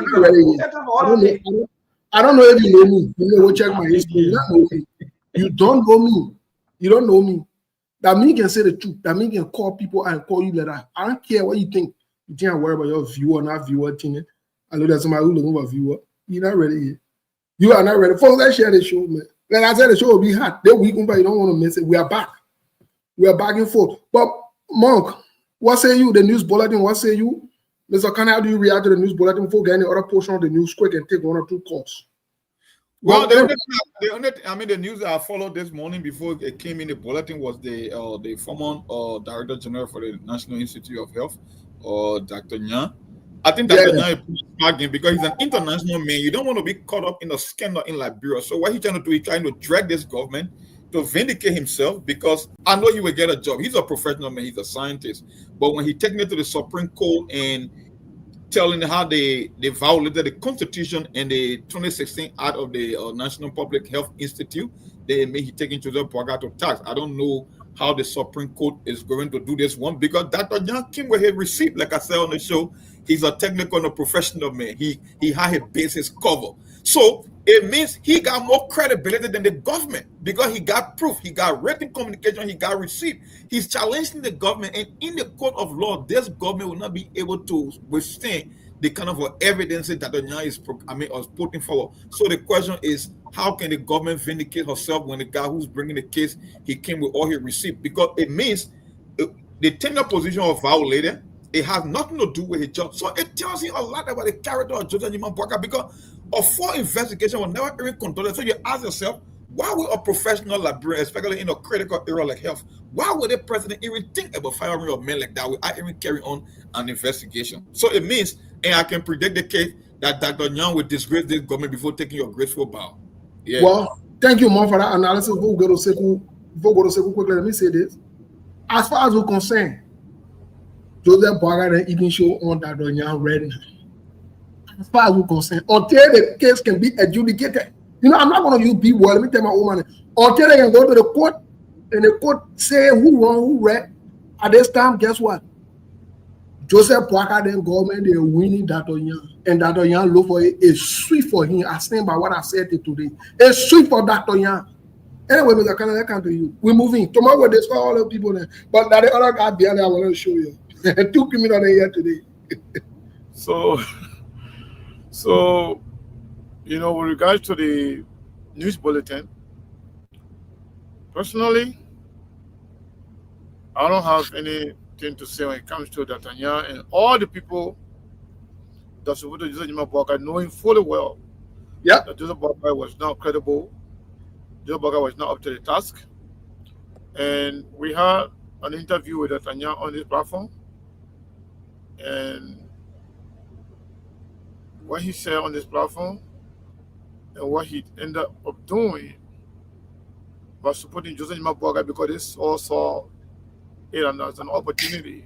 H: don't know if you know me. You know, check my history. You don't know me. You don't know me. You don't know me. That means you can say the truth. That means you can call people and call you like that. I don't care what you think. You think I worry about your viewer, not viewer thing. I know there's somebody who's looking for a viewer. You're not ready yet. You are not ready. Folks, let's share the show, man. Like I said, the show will be hot. That week, but you don't want to miss it. We are back. We are back and forth. But Monk, what say you? The news bulletin, what say you? Mr. Khan, how do you react to the news bulletin before getting the other portion of the news quick and take 1 or 2 calls?
G: Well, the news that I followed this morning before it came in the bulletin was the former Director General for the National Institute of Health, Dr. Nyan. I think Dr. Nyan is smart because he's an international man. You don't want to be caught up in a scandal in Liberia. So what he's trying to do, he's trying to drag this government to vindicate himself, because I know he will get a job. He's a professional man. He's a scientist. But when he taken it to the Supreme Court and telling how they violated the Constitution and the 2016 Act of the National Public Health Institute, they made he taken to the Boga to tax. I don't know how the Supreme Court is going to do this one, because Dr. John Kim will have received, like I said on the show, He's a technical and a professional man. He had his bases covered. So it means he got more credibility than the government because he got proof, he got written communication, he got receipt. He's challenging the government, and in the court of law, this government will not be able to withstand the kind of evidence that Danya is putting forward. So the question is, how can the government vindicate herself when the guy who's bringing the case, he came with all he received? Because it means the tender position of violator, it has nothing to do with his job. So it tells you a lot about the character of Joseph Nyiman Boakai, because a full investigation was never even conducted. So you ask yourself, why would a professional librarian, especially in a critical area like health, why would the president even think about firing a man like that without even carrying on an investigation? So it means, and I can predict the case, that Dr. Nyang will disgrace this government before taking your graceful bow. Yeah.
H: Well, thank you more for that analysis. Before we go to Sekou quickly, let me say this. As far as we're concerned, Joseph Boakai didn't even show on Dr. Nyang right now. As far as we're concerned, until the case can be adjudicated. You know, I'm not going to use big word. Let me tell my own man. Until they can go to the court and the court say who wrong, who right. At this time, guess what? Joseph Boakai, then government, they're winning Dr. Nyang. And Dr. Nyang look for it. It's sweet for him. I stand by what I said today. It's sweet for Dr. Nyang. Anyway, Mr. Canada, I come to you. We're moving. Tomorrow we'll discuss all the people there. But that the other guy behind there, I want to show you. 2 criminals here today.
F: So, you know, with regards to the news bulletin, personally, I don't have anything to say when it comes to Dr. Nyang and all the people that supported Joseph Nyiman Boakai, knowing fully well that Joseph Boakai was not credible, Joseph Boakai was not up to the task. And we had an interview with Dr. Nyang on this platform, and what he said on this platform and what he ended up doing was supporting Joseph Nyiman Boakai, because this also it as an opportunity,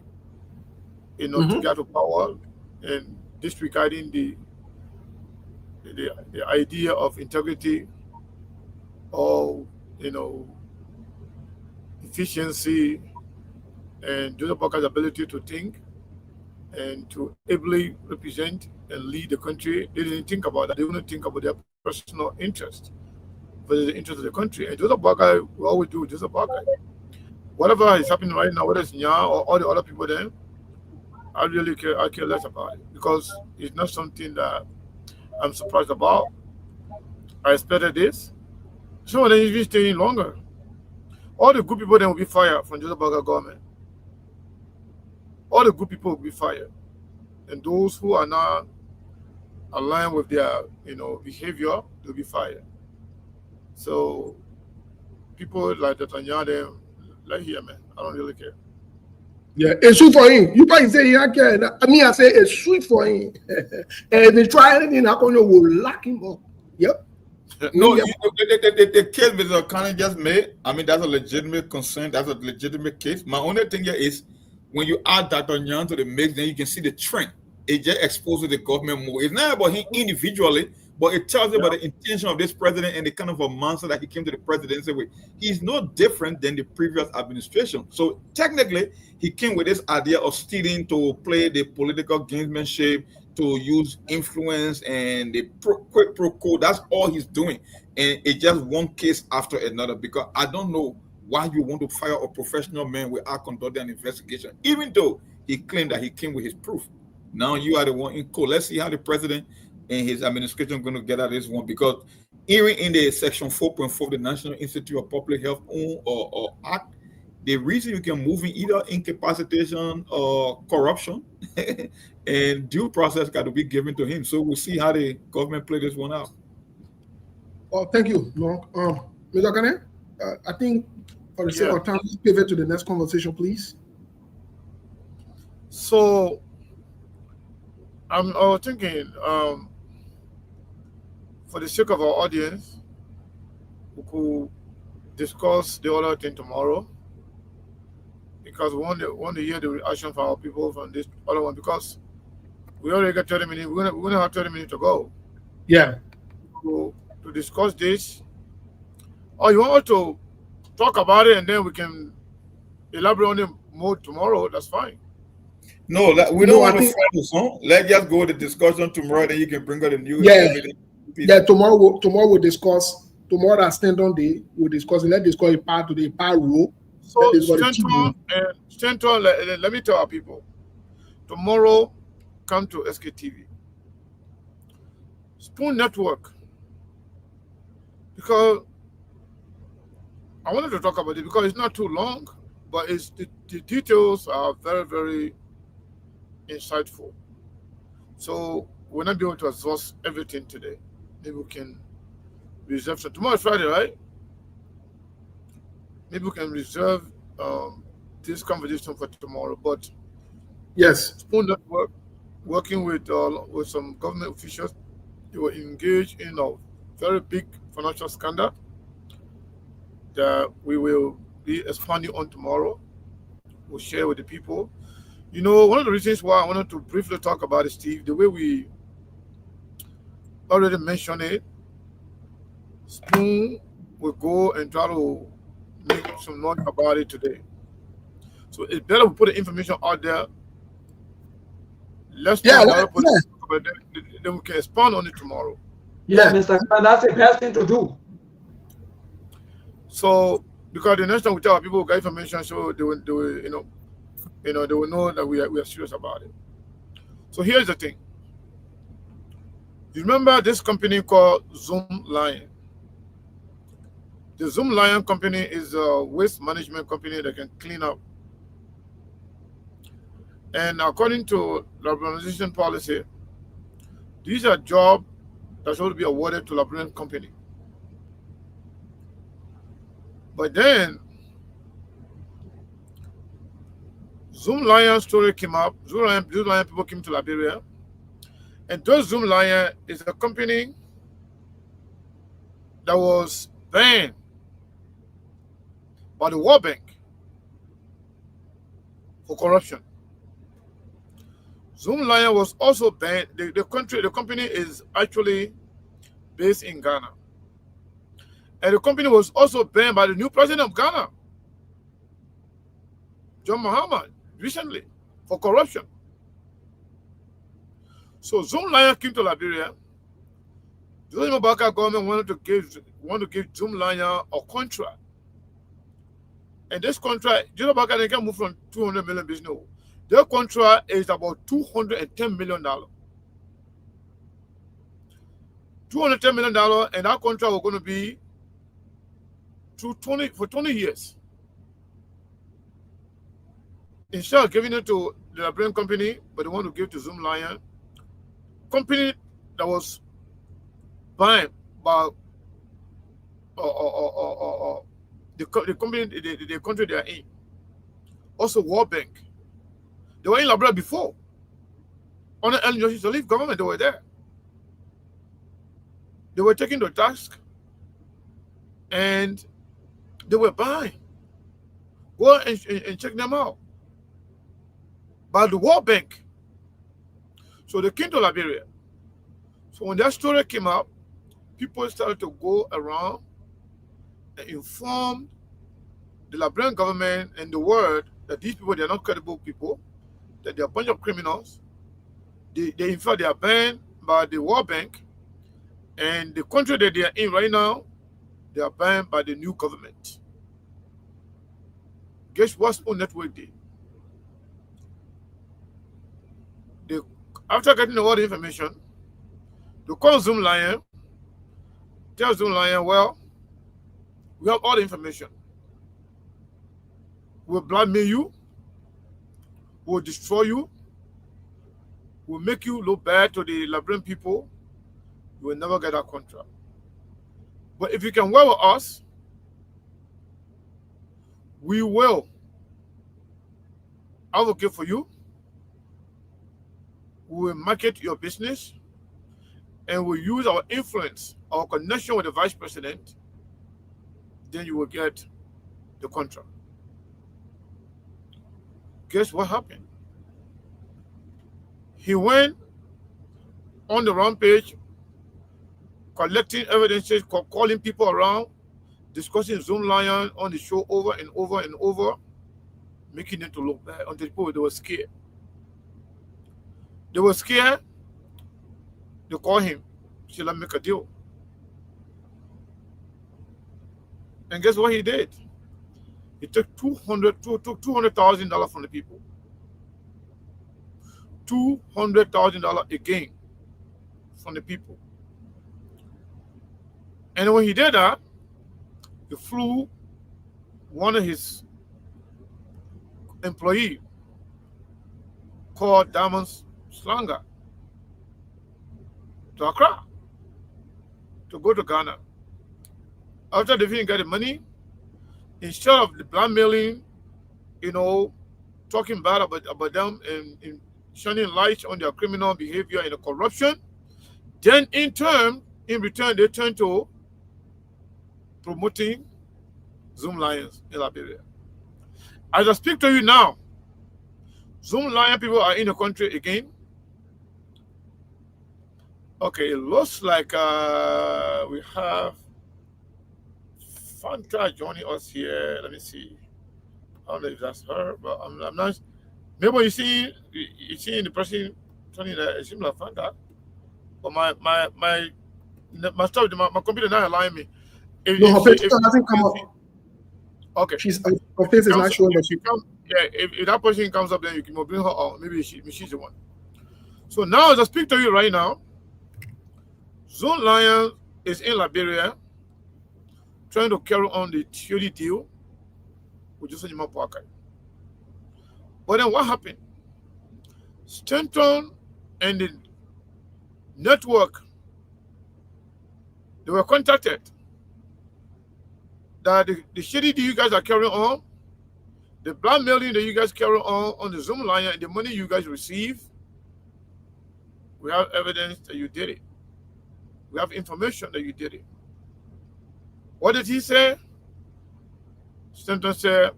F: you know, to get to power and disregarding the idea of integrity or, you know, efficiency and Joseph Boakai's ability to think and to ably represent and lead the country. They didn't think about that. They didn't think about their personal interest versus the interest of the country. And Joseph Boakai, we always do Joseph Boakai. Whatever is happening right now, whether it's Nyang or all the other people there, I care less about it, because it's not something that I'm surprised about. I expected this. Some of them even staying longer. All the good people then will be fired from Joseph Boakai government. All the good people will be fired. And those who are not aligned with their, you know, behavior, they'll be fired. So people like Dr. Nyang, them, like here, man, I don't really care.
H: Yeah, it's sweet for him. You probably say he don't care. I mean, I say it's sweet for him. And if they try anything, I will lock him up. Yep.
G: No, the case Mr. Kanye just made, I mean, that's a legitimate concern. That's a legitimate case. My only thing here is, when you add Dr. Nyang to the mix, then you can see the trend. It just exposes the government more. It's not about him individually, but it tells you about the intention of this president and the kind of a monster that he came to the presidency with. He's no different than the previous administration. So technically, he came with this idea of stealing to play the political gamesmanship, to use influence and the quid pro quo. That's all he's doing. And it's just one case after another, because I don't know why you want to fire a professional man without conducting an investigation, even though he claimed that he came with his proof. Now you are the one in court. Let's see how the president and his administration are going to get at this one, because even in the section 4.4 of the National Institute of Public Health or Act, the reason you can move in either incapacitation or corruption and due process got to be given to him. So we'll see how the government play this one out.
H: Oh, thank you, Long. Mr. Kane, I think for the sake of time, let's pivot to the next conversation, please.
F: So I was thinking, for the sake of our audience, we could discuss the other thing tomorrow, because we want to hear the reaction from our people from this other one, because we already got 30 minutes. We're gonna have 30 minutes to go.
H: Yeah.
F: To discuss this. Or you want us to talk about it and then we can elaborate on it more tomorrow? That's fine.
G: No, we don't
H: No,
G: want
H: I
G: to
H: think
G: fight the song. Let's just go to discussion tomorrow. Then you can bring out the news.
H: yeah,
G: Everything.
H: yeah. Tomorrow we'll discuss. Tomorrow at stand on day we'll discuss. Let's discuss a part today, part row. Let's
F: So
H: discuss the two.
F: Stanton, let me tell our people. Tomorrow, come to Sktv. Spoon Network. Because I wanted to talk about it because it's not too long, but the details are very, very insightful. So we'll not be able to exhaust everything today. Maybe we can reserve. So tomorrow is Friday, right? Maybe we can reserve this conversation for tomorrow. But
H: Yes.
F: Spoon Network, working with some government officials, they were engaged in a very big financial scandal that we will be expanding on tomorrow. We'll share with the people. You know, one of the reasons why I wanted to briefly talk about it, Steve, the way we already mentioned it, Spoon will go and try to make some noise about it today. So it's better we put the information out there. Let's talk about it, then we can expand on it tomorrow.
E: Yeah, Mr. Khan, that's the best thing to do.
F: So because the next time we tell our people we got information, so they will they will know that we are serious about it. So here's the thing. You remember this company called Zoom Lion? The Zoom Lion company is a waste management company that can clean up. And according to liberalization policy, these are jobs that should be awarded to Liberian company. But then Zoom Lion story came up. Zoom Lion people came to Liberia, and those Zoom Lion is a company that was banned by the World Bank for corruption. Zoom Lion was also banned. The company is actually based in Ghana, and the company was also banned by the new president of Ghana, John Mahama, recently for corruption. So Zoom Lion came to Liberia. The Mabaka government wanted to give Zoom Lion a contract. And this contract, Joe Baka they can move from 200 million business. Their contract is about $210 million. $210 million, and that contract was going to be for 20 years. Instead of giving it to the Liberian company, but they want to give to Zoom Lion, company that was banned by the company, the country they are in. Also, World Bank. They were in Liberia before. Under Ellen Johnson Sirleaf government, they were there. They were taking the task, and they were buying. Go and check them out. By the World Bank. So they came to Liberia. So when that story came up, people started to go around and inform the Liberian government and the world that these people, they are not credible people, that they are a bunch of criminals. In fact, they are banned by the World Bank, and the country that they are in right now, they are banned by the new government. Guess what Spoon Network did? After getting all the information, they call Zoom Lion, tell Zoom Lion, well, we have all the information. We'll blackmail you, we'll destroy you, we'll make you look bad to the Liberian people, you will never get that contract. But if you can work with us, we will advocate for you, we will market your business, and we'll use our influence, our connection with the vice president, then you will get the contract. Guess what happened? He went on the rampage, collecting evidences, calling people around, discussing Zoom Lion on the show over and over and over, making it to look bad until people they were scared. They were scared. They called him. Said, let's make a deal. And guess what he did? He took $200,000 from the people. $200,000 again from the people. And when he did that, he flew one of his employees called Diamond Slanger to Accra to go to Ghana. After they didn't get the money, instead of the blackmailing, talking bad about them and shining light on their criminal behavior and the corruption, then in return, they turn to promoting Zoom Lions in Liberia. As I speak to you now, Zoom Lion people are in the country again. Okay, it looks like we have Fanta joining us here. Let me see. I don't know if that's her, but I'm not. Maybe you see the person turning that it seems like Fanta. But my stuff, my computer not allowing me.
H: No, her picture hasn't come up.
F: Okay.
H: Her face is not showing that she
F: comes. Yeah, if that person comes up, then you can bring her on. Maybe she's the one. So now, as I speak to you right now, Zoom Lion is in Liberia trying to carry on the theory deal with Joseph Jima Parker. But then what happened? Stanton and the network, they were contacted that the shady deal you guys are carrying on, the blackmailing that you guys carry on the Zoom Lion, and the money you guys receive, we have evidence that you did it. We have information that you did it. What did he say? Stanton said,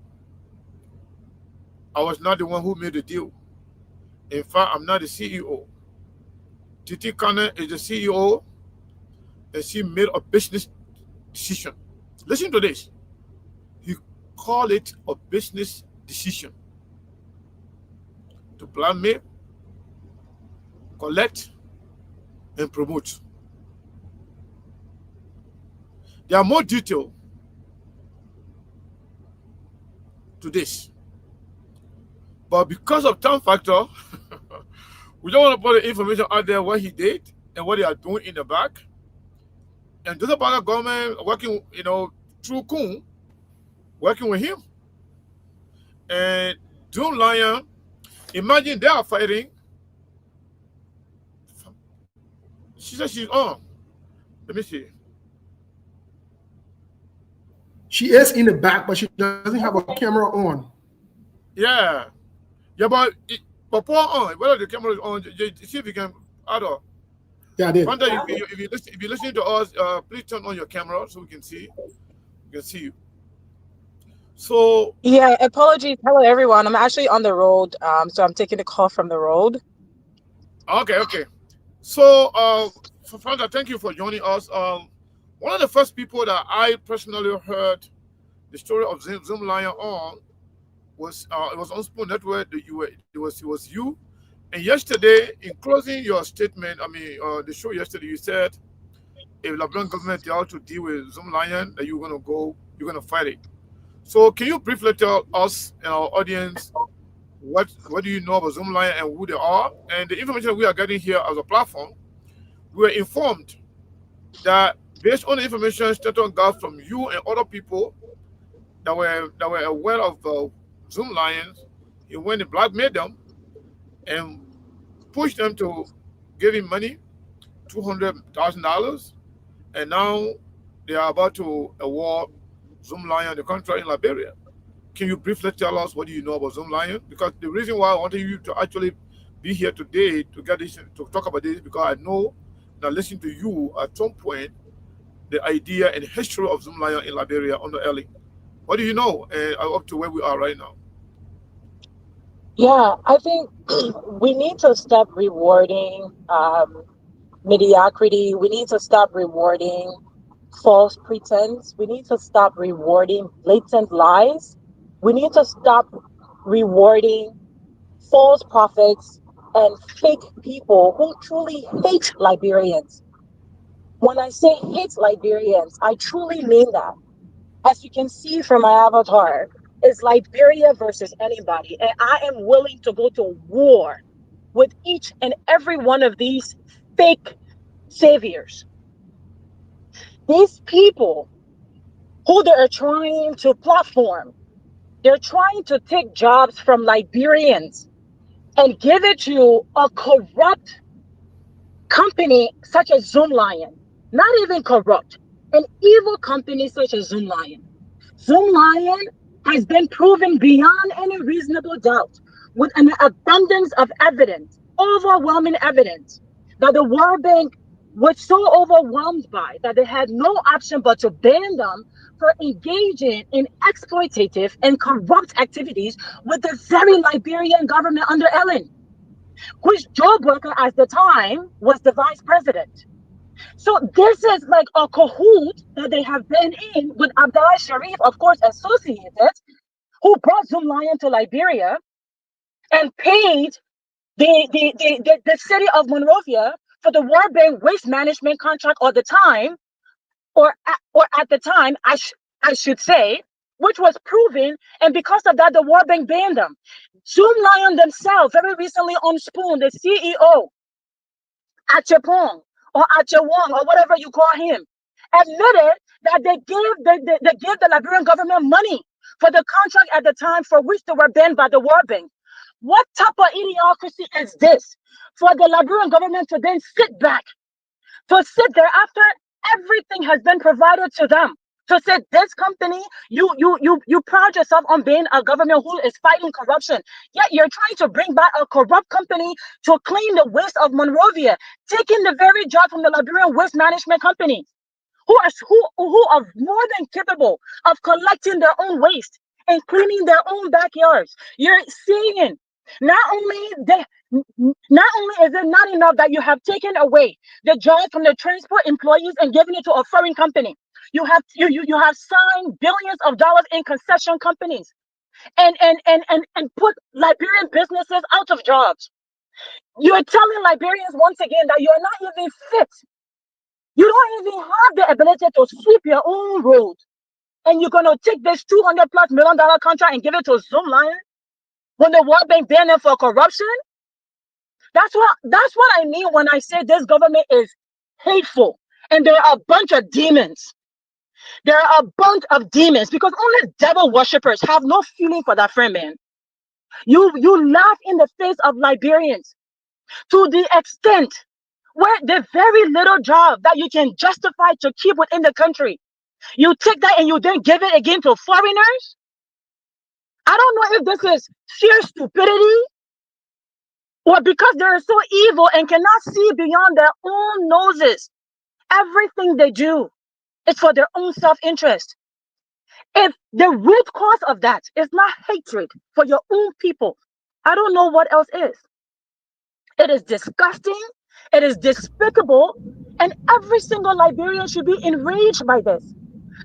F: I was not the one who made the deal. In fact, I'm not the CEO. Titi Connor is the CEO, and she made a business decision. Listen to this. He called it a business decision to blackmail, collect, and promote. There are more detail to this. But because of time factor, we don't want to put the information out there what he did and what they are doing in the back. And the other government working, through Kun, working with him. And Zoom Lion, imagine they are fighting. She said she's on. Let me see.
H: She is in the back, but she doesn't have a camera on.
F: Yeah. Yeah, but pour on. Whether the camera is on, see if you can add up.
H: Yeah, I did.
F: Wanda, if you're listening to us, please turn on your camera so we can see. We can see you. So
K: yeah, apologies. Hello, everyone. I'm actually on the road, so I'm taking the call from the road.
F: Okay. So, Fanta, thank you for joining us. One of the first people that I personally heard the story of Zoom Lion on was it was on Spoon Network. It was you. And yesterday, in closing your statement, the show yesterday, you said if Liberian government dealt to deal with Zoom Lion, that you're gonna fight it. So can you briefly tell us and our audience what do you know about Zoom Lion and who they are? And the information we are getting here as a platform, we were informed that based on the information Stanton got from you and other people that were aware of Zoom Lions, he went and blackmailed them and pushed them to give him money, $200,000, and now they are about to award Zoom Lion the contract in Liberia. Can you briefly tell us what do you know about Zoom Lion? Because the reason why I wanted you to actually be here today to get this to talk about this, because I know that listening to you at some point the idea and history of Zoom Lion in Liberia under Ellie. What do you know up to where we are right now?
K: Yeah, I think we need to stop rewarding mediocrity. We need to stop rewarding false pretense. We need to stop rewarding blatant lies. We need to stop rewarding false prophets and fake people who truly hate Liberians. When I say hate Liberians, I truly mean that. As you can see from my avatar, it's Liberia versus anybody. And I am willing to go to war with each and every one of these fake saviors. These people who they are trying to platform, they're trying to take jobs from Liberians and give it to a corrupt company such as Zoomlion. Not even corrupt, an evil company such as Zoomlion. Zoomlion has been proven beyond any reasonable doubt with an abundance of evidence, overwhelming evidence, that the World Bank was so overwhelmed by that they had no option but to ban them for engaging in exploitative and corrupt activities with the very Liberian government under Ellen, which Joe Burker at the time was the vice president. So this is like a cahoot that they have been in with Abdullah Sharif, of course, associated, who brought Zoomlion to Liberia and paid the city of Monrovia for the World Bank waste management contract at the time, or at the time, I should say, which was proven, and because of that, the World Bank banned them. Zoomlion themselves, very recently on Spoon, the CEO, Achapong, or Achawong, or whatever you call him, admitted that they gave the Liberian government money for the contract at the time for which they were banned by the World Bank. What type of idiocracy is this for the Liberian government to then sit back, to sit there after everything has been provided to them, to say this company, you pride yourself on being a government who is fighting corruption, yet you're trying to bring back a corrupt company to clean the waste of Monrovia, taking the very job from the Liberian waste management company, who are more than capable of collecting their own waste and cleaning their own backyards. You're seeing not only is it not enough that you have taken away the job from the transport employees and given it to a foreign company. You have signed billions of dollars in concession companies and put Liberian businesses out of jobs. You're telling Liberians once again that you're not even fit. You don't even have the ability to sweep your own road. And you're gonna take this $200+ million contract and give it to Zoomlion when the World Bank banned them for corruption? That's what I mean when I say this government is hateful and they're a bunch of demons. There are a bunch of demons because only devil worshippers have no feeling for that friend, man. You laugh in the face of Liberians to the extent where the very little job that you can justify to keep within the country, you take that and you then give it again to foreigners. I don't know if this is sheer stupidity or because they're so evil and cannot see beyond their own noses. Everything they do is for their own self-interest. If the root cause of that is not hatred for your own people, I don't know what else is. It is disgusting, it is despicable, and every single Liberian should be enraged by this.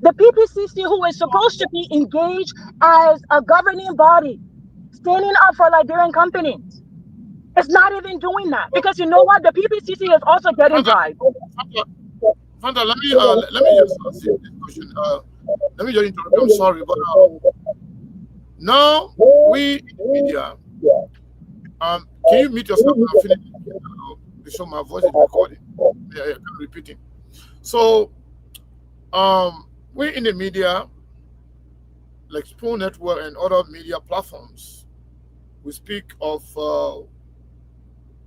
K: The PPCC, who is supposed to be engaged as a governing body, standing up for Liberian companies, is not even doing that. Because you know what? The PPCC is also getting bribed.
F: Fanta, let me just ask you this question. Let me just interrupt you. I'm sorry, but now we in the media, can you mute yourself and finish? So my voice is recording. Yeah, I'm repeating. So, we in the media, like Spoon Network and other media platforms, we speak of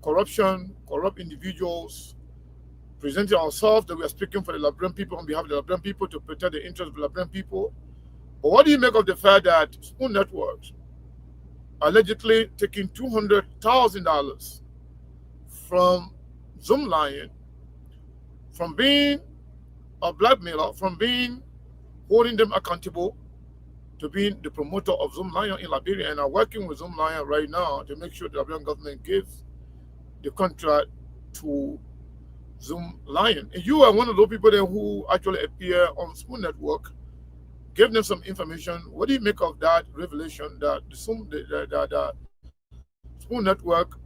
F: corruption, corrupt individuals, presenting ourselves that we are speaking for the Liberian people on behalf of the Liberian people to protect the interests of the Liberian people. But what do you make of the fact that Spoon Networks allegedly taking $200,000 from Zoomlion, from being a blackmailer, from being holding them accountable to being the promoter of Zoomlion in Liberia, and are working with Zoomlion right now to make sure the Liberian government gives the contract to Zoomlion. And you are one of those people there who actually appear on Spoon Network, give them some information. What do you make of that revelation that the Spoon Network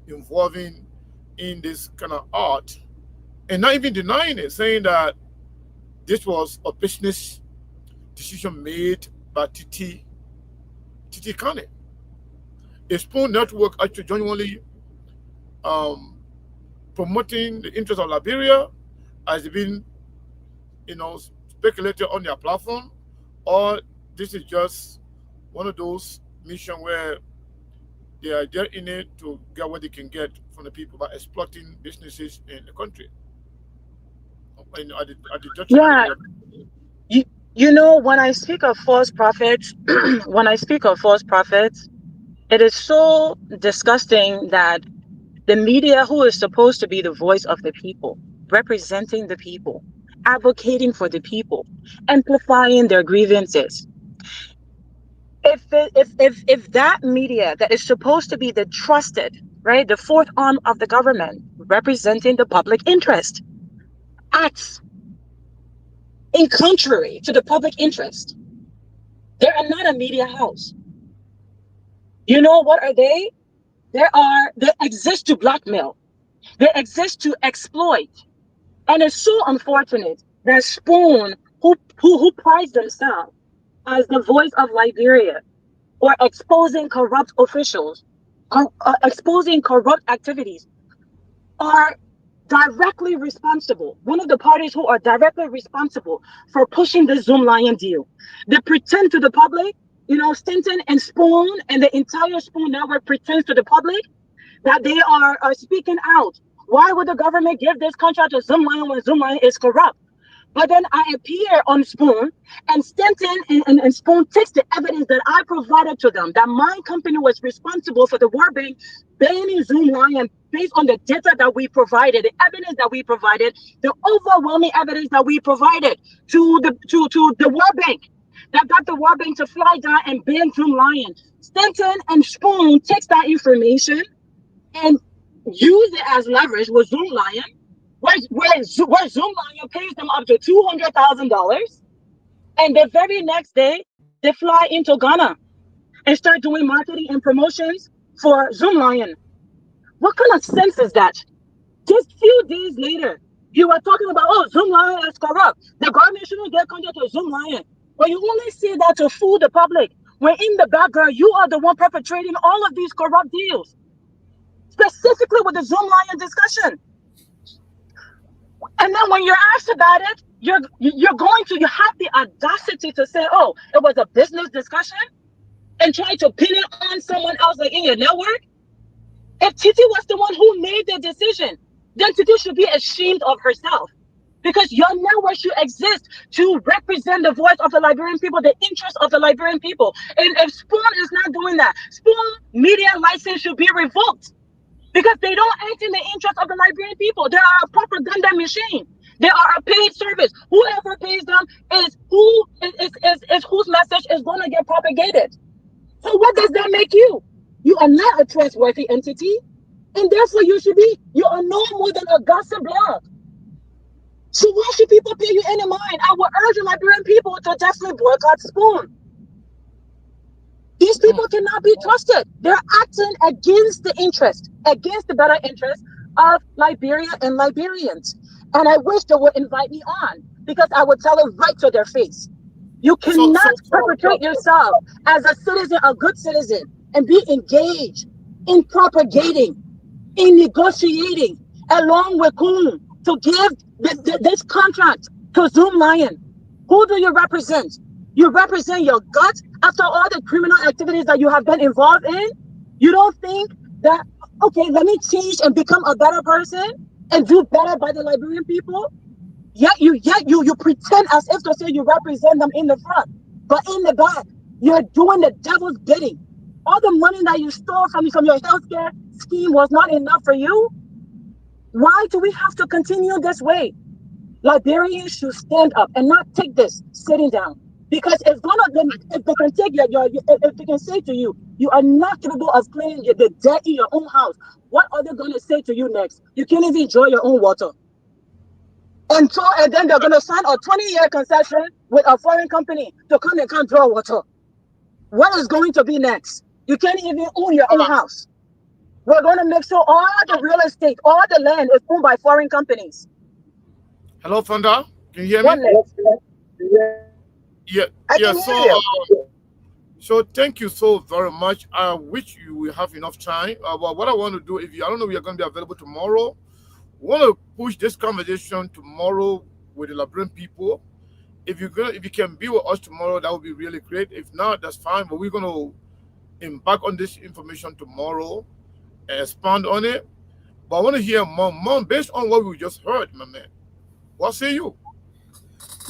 F: involving in this kind of art, and not even denying it, saying that this was a business decision made by Titi Kane. A Spoon Network actually genuinely promoting the interest of Liberia has been, speculated on their platform, or this is just one of those missions where they are there in it to get what they can get from the people by exploiting businesses in the country.
K: Yeah, when I speak of false prophets, when I speak of false prophets, it is so disgusting that the media, who is supposed to be the voice of the people, representing the people, advocating for the people, amplifying their grievances. If that media that is supposed to be the trusted, right, the fourth arm of the government, representing the public interest, acts in contrary to the public interest, they are not a media house. You know what are they? They exist to blackmail. They exist to exploit. And it's so unfortunate that Spoon, who prides themselves as the voice of Liberia, or exposing corrupt officials, exposing corrupt activities, are directly responsible. One of the parties who are directly responsible for pushing the Zoom Lion deal. They pretend to the public, Stinton and Spoon and the entire Spoon network pretends to the public that they are speaking out. Why would the government give this contract to Zoom Lion when Zoom Lion is corrupt? But then I appear on Spoon, and Stanton and Spoon takes the evidence that I provided to them, that my company was responsible for the World Bank banning Zoom Lion based on the data that we provided, the evidence that we provided, the overwhelming evidence that we provided to the World Bank, that got the World Bank to fly down and ban Zoom Lion. Stanton and Spoon takes that information and use it as leverage with Zoom Lion, where Zoom Lion pays them up to $200,000, and the very next day they fly into Ghana and start doing marketing and promotions for Zoom Lion. What kind of sense is that? Just few days later, you were talking about, Zoom Lion is corrupt. The government shouldn't get contract to Zoom Lion. But you only say that to fool the public, when in the background you are the one perpetrating all of these corrupt deals, specifically with the Zoom Lion discussion. And then when you're asked about it, you have the audacity to say, it was a business discussion, and try to pin it on someone else, like in your network. If Titi was the one who made the decision, then Titi should be ashamed of herself, because your network should exist to represent the voice of the Liberian people, the interest of the Liberian people. And if Spoon is not doing that, Spoon media license should be revoked, because they don't act in the interest of the Liberian people. They are a propaganda machine. They are a paid service. Whoever pays them is whose message is going to get propagated. So what does that make you? You are not a trustworthy entity, and therefore you are no more than a gossip blog. So why should people pay you any mind? I would urge the Liberian people to definitely boycott Spoon. These people cannot be trusted. They're acting against the better interest of Liberia and Liberians. And I wish they would invite me on, because I would tell them right to their face. You cannot perpetrate yourself as a citizen, a good citizen, and be engaged in propagating, in negotiating, along with whom, to give this contract to Zoom Lion. Who do you represent? You represent your gut after all the criminal activities that you have been involved in. You don't think that, okay, let me change and become a better person and do better by the Liberian people? Yet you pretend as if to say you represent them in the front, but in the back, you're doing the devil's bidding. All the money that you stole from your healthcare scheme was not enough for you. Why do we have to continue this way? Liberians should stand up and not take this sitting down, because if they can say to you, you are not capable of cleaning the debt in your own house, what are they going to say to you next? You can't even enjoy your own water. And then they're going to sign a 20-year concession with a foreign company to come and can't draw water. What is going to be next? You can't even own your own house. We're going to make sure all the real estate, all the land is owned by foreign companies.
F: Hello, Fonda. Can you hear me?
K: One minute.
F: Yeah.
K: I
F: Yeah.
K: can hear you.
F: So thank you so very much. I wish you will have enough time. But what I want to do, I don't know, we are going to be available tomorrow. We want to push this conversation tomorrow with the Liberian people. If you can be with us tomorrow, that would be really great. If not, that's fine. But we're going to embark on this information tomorrow and expand on it. But I want to hear more based on what we just heard, my man. What say you?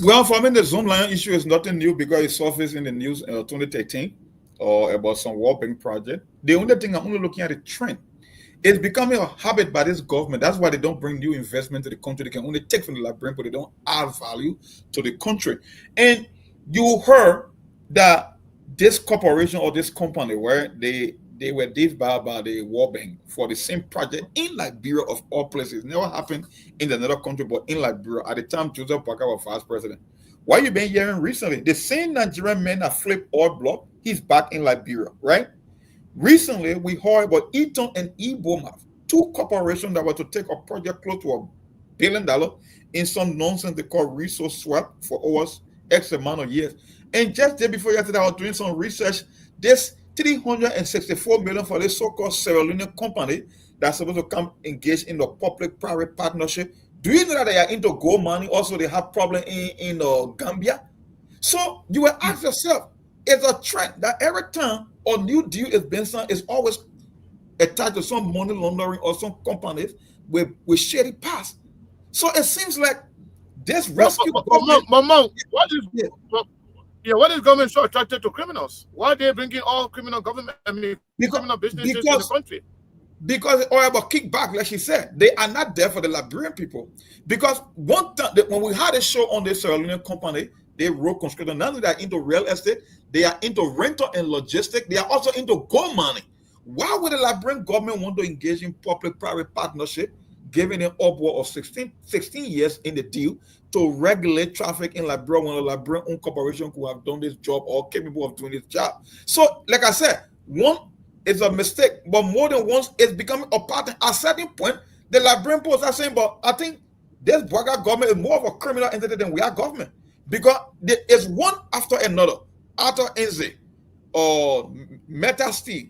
G: Well, for me, the Zoom line issue is nothing new because it surfaced in the news 2013 about some World Bank project. The only thing I'm only looking at the trend. It's becoming a habit by this government. That's why they don't bring new investment to the country. They can only take from the Liberian, but they don't add value to the country. And you heard that this corporation or this company where they were disbarred by the World Bank for the same project in Liberia of all places. Never happened in another country, but in Liberia. At the time, Joseph Parker was vice president. What you been hearing recently? The same Nigerian man that flipped oil block, he's back in Liberia, right? Recently, we heard about Eaton and Eboma, two corporations that were to take a project close to $1 billion in some nonsense they call resource swap for over X amount of years. And just day before yesterday, I was doing some research. This $364 million for this so-called Sierra Leone company that's supposed to come engage in the public-private partnership. Do you know that they are into gold money? Also, they have problem in Gambia. So you will ask yourself, it's a trend that every time a new deal is being signed, is always attached to some money laundering or some companies with shady past. So it seems like this rescue government.
F: Mom, what is government so attracted to criminals? Why are they bringing all criminal government? Criminal businesses in the country?
G: Because it's all about kickback, like she said. They are not there for the Liberian people. Because one time, when we had a show on this Sierra Leone company, they wrote construction. Now they are into real estate, they are into rental and logistics, they are also into gold mining. Why would the Liberian government want to engage in public-private partnership, giving an upward of 16 years in the deal to regulate traffic in Liberia when a Liberian-owned corporation could have done this job or capable of doing this job? So, like I said, one is a mistake, but more than once, it's becoming a pattern. At a certain point, the Liberian posts are saying, but I think this Braga government is more of a criminal entity than we are government. Because there is one after another. After NZ or Meta Steel,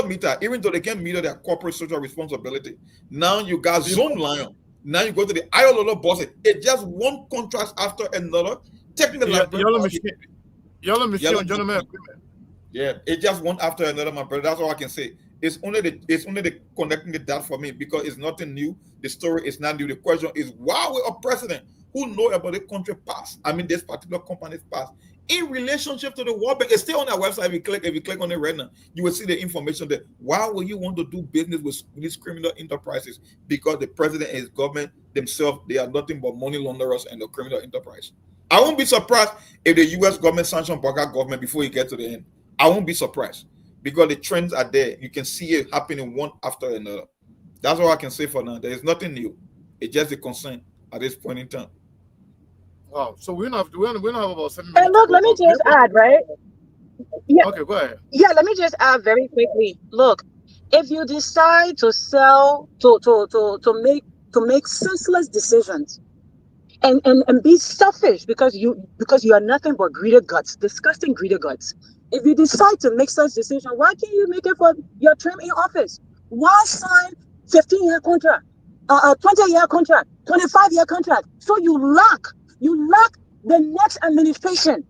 G: Meter, even though they can't meet their corporate social responsibility. Now you got Zoom Lion. Now you go to the ILO bosses. It's just one contract after another. Taking the
F: Yellow machine, gentlemen agreement.
G: Yeah, it's just one after another, my brother. That's all I can say. It's only the connecting the dot for me because it's nothing new. The story is not new. The question is why we a president who know about the country past, this particular company's past, in relationship to the World Bank. It's still on our website. If you click on it right now, you will see the information there. Why would you want to do business with these criminal enterprises? Because the president and his government themselves, they are nothing but money launderers and the criminal enterprise. I won't be surprised if the U.S. government sanctions Burger government before you get to the end. I won't be surprised because the trends are there. You can see it happening one after another. That's all I can say for now. There is nothing new. It's just a concern at this point in time.
F: Wow. So we don't have about 7 minutes.
K: And look, let me just add, right? Yeah.
F: Okay, go ahead.
K: Yeah, let me just add very quickly. Look, if you decide to sell, to make senseless decisions, and be selfish because you are nothing but greedy guts, disgusting greedy guts. If you decide to make such decision, why can't you make it for your term in office? Why sign 15-year contract, 20-year contract, 25-year contract? So you lock the next administration.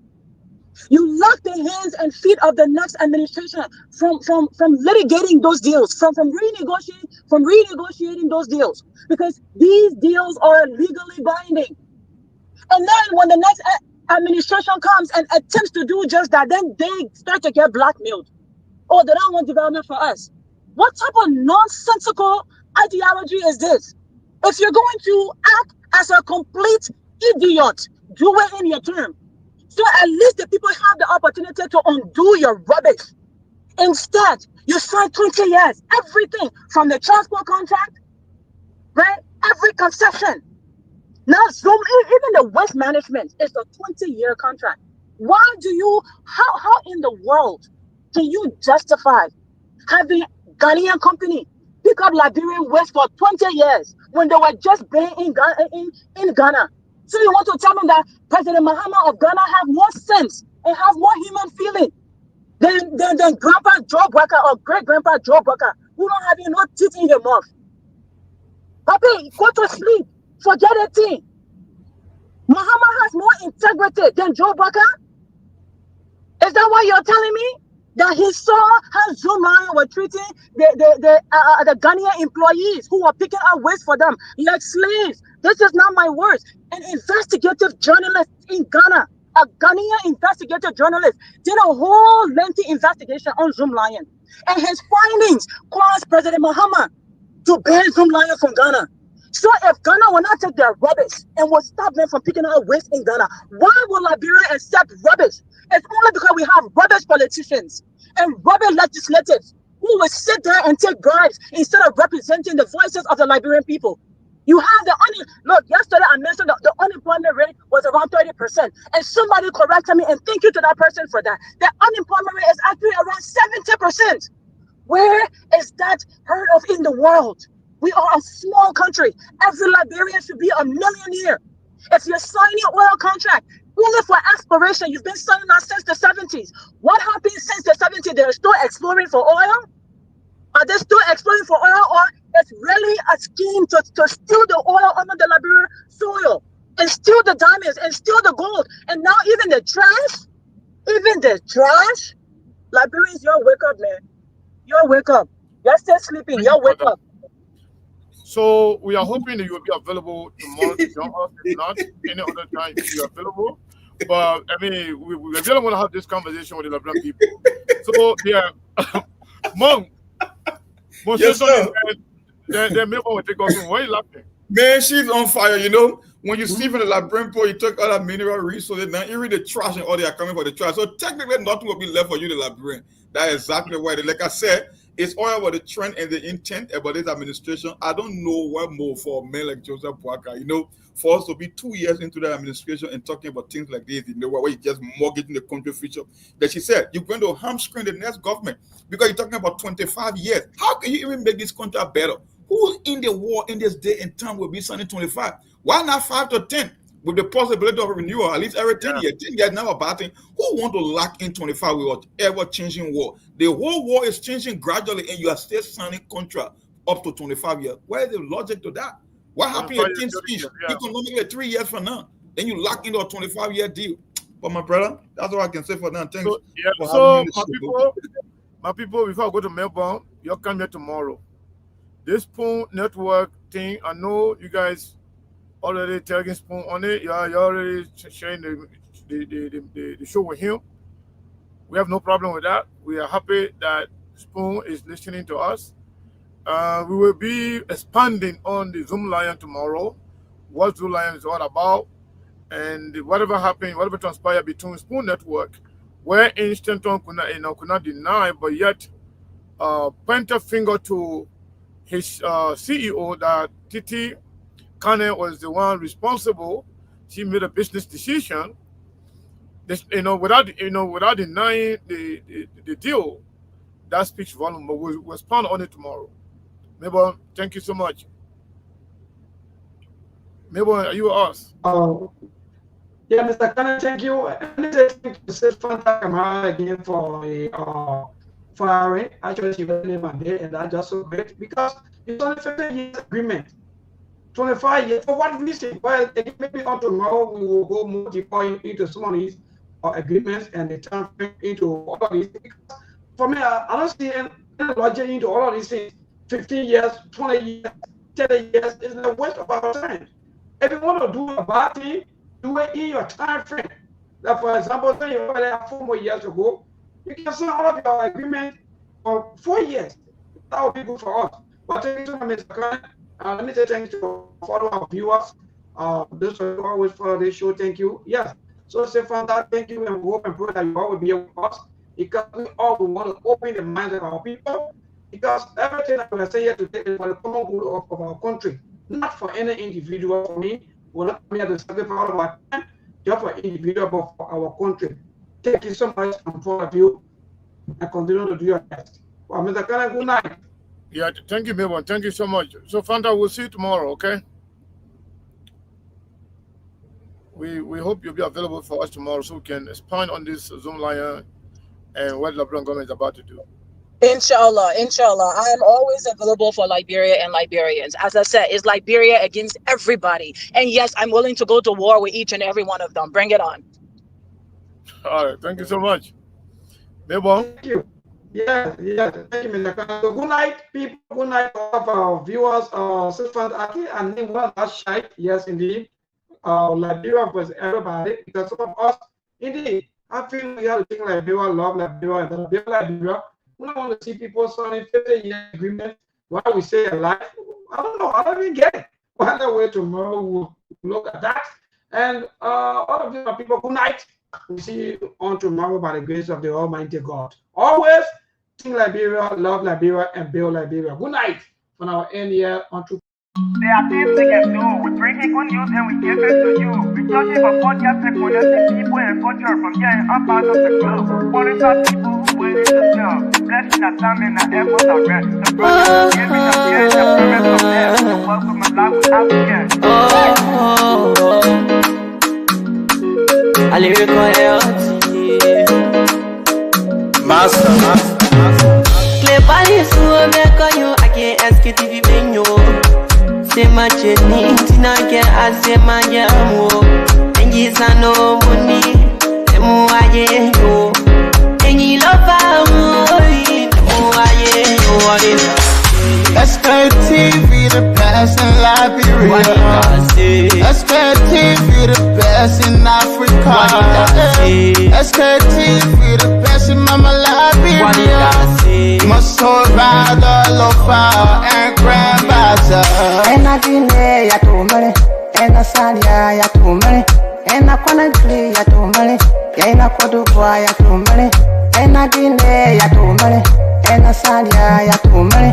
K: You lock the hands and feet of the next administration from litigating those deals, from renegotiating those deals, because these deals are legally binding. And then when the next administration comes and attempts to do just that, then they start to get blackmailed. Oh, they don't want development for us. What type of nonsensical ideology is this? If you're going to act as a complete idiot, do it in your term. So at least the people have the opportunity to undo your rubbish. Instead, you sign 20 years, everything from the transport contract, right? Every concession. Now, even the waste management is a 20-year contract. How in the world can you justify having Ghanaian company pick up Liberian waste for 20 years when they were just banned in Ghana. So you want to tell me that President Mahama of Ghana have more sense and have more human feeling than Grandpa Joe Walker or great Grandpa Joe Walker, who don't have no teeth in your mouth? Papi, go to sleep. Forget a thing. Mahama has more integrity than Joe Walker. Is that what you're telling me? That he saw how Zoom Lion were treating the Ghanaian employees who were picking up waste for them like slaves. This is not my words. An investigative journalist in Ghana, a Ghanaian investigative journalist, did a whole lengthy investigation on Zoom Lion. And his findings caused President Mahama to ban Zoom Lion from Ghana. So if Ghana will not take their rubbish and will stop them from picking up waste in Ghana, why will Liberia accept rubbish? It's only because we have rubbish politicians and rubbish legislators who will sit there and take bribes instead of representing the voices of the Liberian people. You have look, yesterday I mentioned the unemployment rate was around 30%. And somebody corrected me, and thank you to that person for that. The unemployment rate is actually around 70%. Where is that heard of in the world? We are a small country. Every Liberian should be a millionaire. If you're signing an oil contract, only for exploration, you've been signing that since the 70s. What happened since the 70s? They're still exploring for oil? Are they still exploring for oil, or it's really a scheme to steal the oil under the Liberian soil and steal the diamonds and steal the gold? And now even the trash, Liberians, y'all wake up, man. Y'all wake up. You're still sleeping. Y'all wake up.
F: So we are hoping that you will be available tomorrow to join us. If not, any other time you are available. But I mean, we really want to have this conversation with the Liberian people. So yeah, Mom,
G: yes, sir.
F: Then maybe will take us. Why are you laughing?
G: Man, she's on fire. You know, when you sleep in the Liberian pool, you take all that mineral resources. Now you read the trash and all they are coming for the trash. So technically, nothing will be left for you, the Liberian. That is exactly why. Like I said, it's all about the trend and the intent about this administration. I don't know what more for a man like Joseph Boakai, you know, for us to be 2 years into the administration and talking about things like this, you know, where you just mortgaging the country future. That she said, you're going to hamstring the next government because you're talking about 25 years. How can you even make this country better? Who in the war in this day and time will be signing 25? Why not 5 to 10? With the possibility of renewal, at least every 10 years. 10 years now about it. Who want to lock in 25 with ever-changing war? The whole war is changing gradually, and you are still signing contract up to 25 years. Where is the logic to that? What happened at 10 speech? Economically, 3 years from now. Then you lock into a 25-year deal. But my brother, that's all I can say for now. Thanks.
F: So my people, before I go to Melbourne, you'll come here tomorrow. This Spoon Network thing, I know you guys already tagging Spoon on it. You're already sharing the show with him. We have no problem with that. We are happy that Spoon is listening to us. We will be expanding on the Zoom Lion tomorrow, what Zoom Lion is all about, and whatever happened, whatever transpired between Spoon Network, where Instanton could not deny, but yet point a finger to his CEO that Titi Kane was the one responsible. She made a business decision, without denying the deal. That speaks volume. But we'll expand on it tomorrow. Mabel, thank you so much. Mabel, are you us?
E: Yeah, Mr. Kane, thank you. And thank you to Fanta Kamara again for firing. Actually, she was in my day, and that's just so great because it's only 15 years agreement. 25 years. For what reason? Well, maybe on tomorrow we will go more deeper into some of these agreements and the time frame into all of these. Because for me, I don't see any logic into all of these things. 15 years, 20 years, 30 years is the waste of our time. If you want to do a bad thing, do it in your time frame. Like for example, say you already have 4 more years to go, you can sign all of your agreement for 4 years. That would be good for us. But thank you so much, Mr. Khan. Let me say thank you to all our viewers. This is always for this show. Thank you. Yes. So say Fanta, thank you, and we hope and pray that you all will be with us because we all want to open the minds of our people. Because everything that we are saying here today is for the common good of our country, not for any individual. For me, we're not here to sacrifice all of our time just for individual, but for our country. Thank you so much, and for all of you, and continue to do your best. Well, Mr. Khan, good night.
F: Yeah, thank you, Mabel. Thank you so much. So, Fanta, we'll see you tomorrow, okay? We hope you'll be available for us tomorrow so we can expand on this Zoom line and what LeBron government is about to do.
K: Inshallah. I am always available for Liberia and Liberians. As I said, it's Liberia against everybody. And yes, I'm willing to go to war with each and every one of them. Bring it on.
F: All right, thank you so much. Mabel.
E: Thank you. Yeah, thank you, Mr. So good night, people. Good night, all of our viewers. Aki and name one last shite. Yes, indeed. Liberia was everybody because some of us, indeed, I feel we have to think Liberia, love Liberia, and build Liberia. We don't want to see people signing 50-year agreement while we stay alive. I don't know. I don't even get it. By the way, tomorrow we'll look at that. And all of you people, good night. We'll see you on tomorrow by the grace of the Almighty God. Always think Liberia, love Liberia, and build Liberia. Good night from our end here on True.
A: There are things we can do. We bring in good news and we give it to you. We touch it for podcast and connecting people and culture from here and up out of the club. Foreign people who waiting to sell. The blessing that time and the efforts are rest. The brothers giving us here and the parents of them. The welcome and life without fear.
B: A lyrical health.
C: Master.
B: Clear police who make on you. I can't ask it if you been you. Say my journey, Tina can I say my jamo. And yes, I know money. The more I go. And you love me. The more I go.
C: Sktv, the best in Liberia. Sktv, the best in Africa. Sktv, the best in Mama Liberia. Must hold by the lofa and grandbaza.
D: And I delay ya to money, and I salia ya to money, and I wanna play ya to money, and I could do ya to money, and I delay ya to money, and I salia ya to money,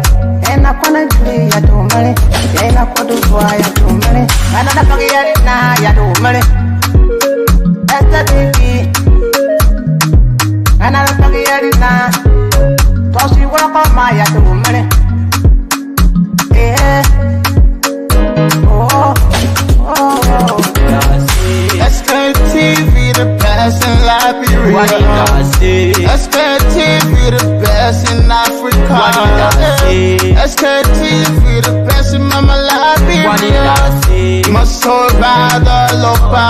D: and I wanna play ya to money, and I could do ya to money, and I forget it now ya to money. That's the baby, and I forget it now. Cause you walk on my ya to money. Yeah.
C: Sktv, the best in Liberia. Sktv, the best in Africa. Sktv, the best in Mama Liberia. Must hold by the lofa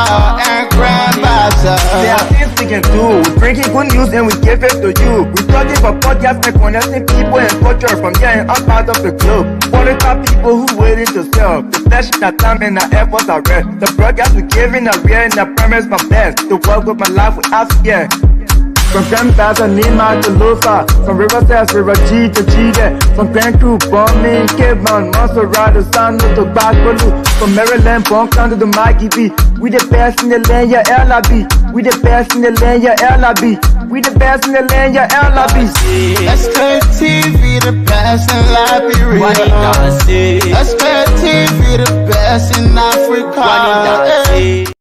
C: and grandbaza.
A: There are things we can do. We bring in good news and we give it to you. We talking for podcast and connecting people and culture from here and up out of the club. Foreign people who waiting to sell. The blessing that time and the efforts are rest. The broadcast we giving a real and the promise my best. To work with my life without fear. From Grandfather Nima to Lufa, from Riverside, River G to Chile, from Grand Crew, Bombing, Cape Mount, Monserrat, San to Bacalu, from Maryland, Bonk to the Mikey B. We the best in the land, yeah, LIB. We the best in the land, yeah, LIB. We the best in the land, yeah, LIB.
C: Sktv, the best in Liberia. Sktv, the best in Africa.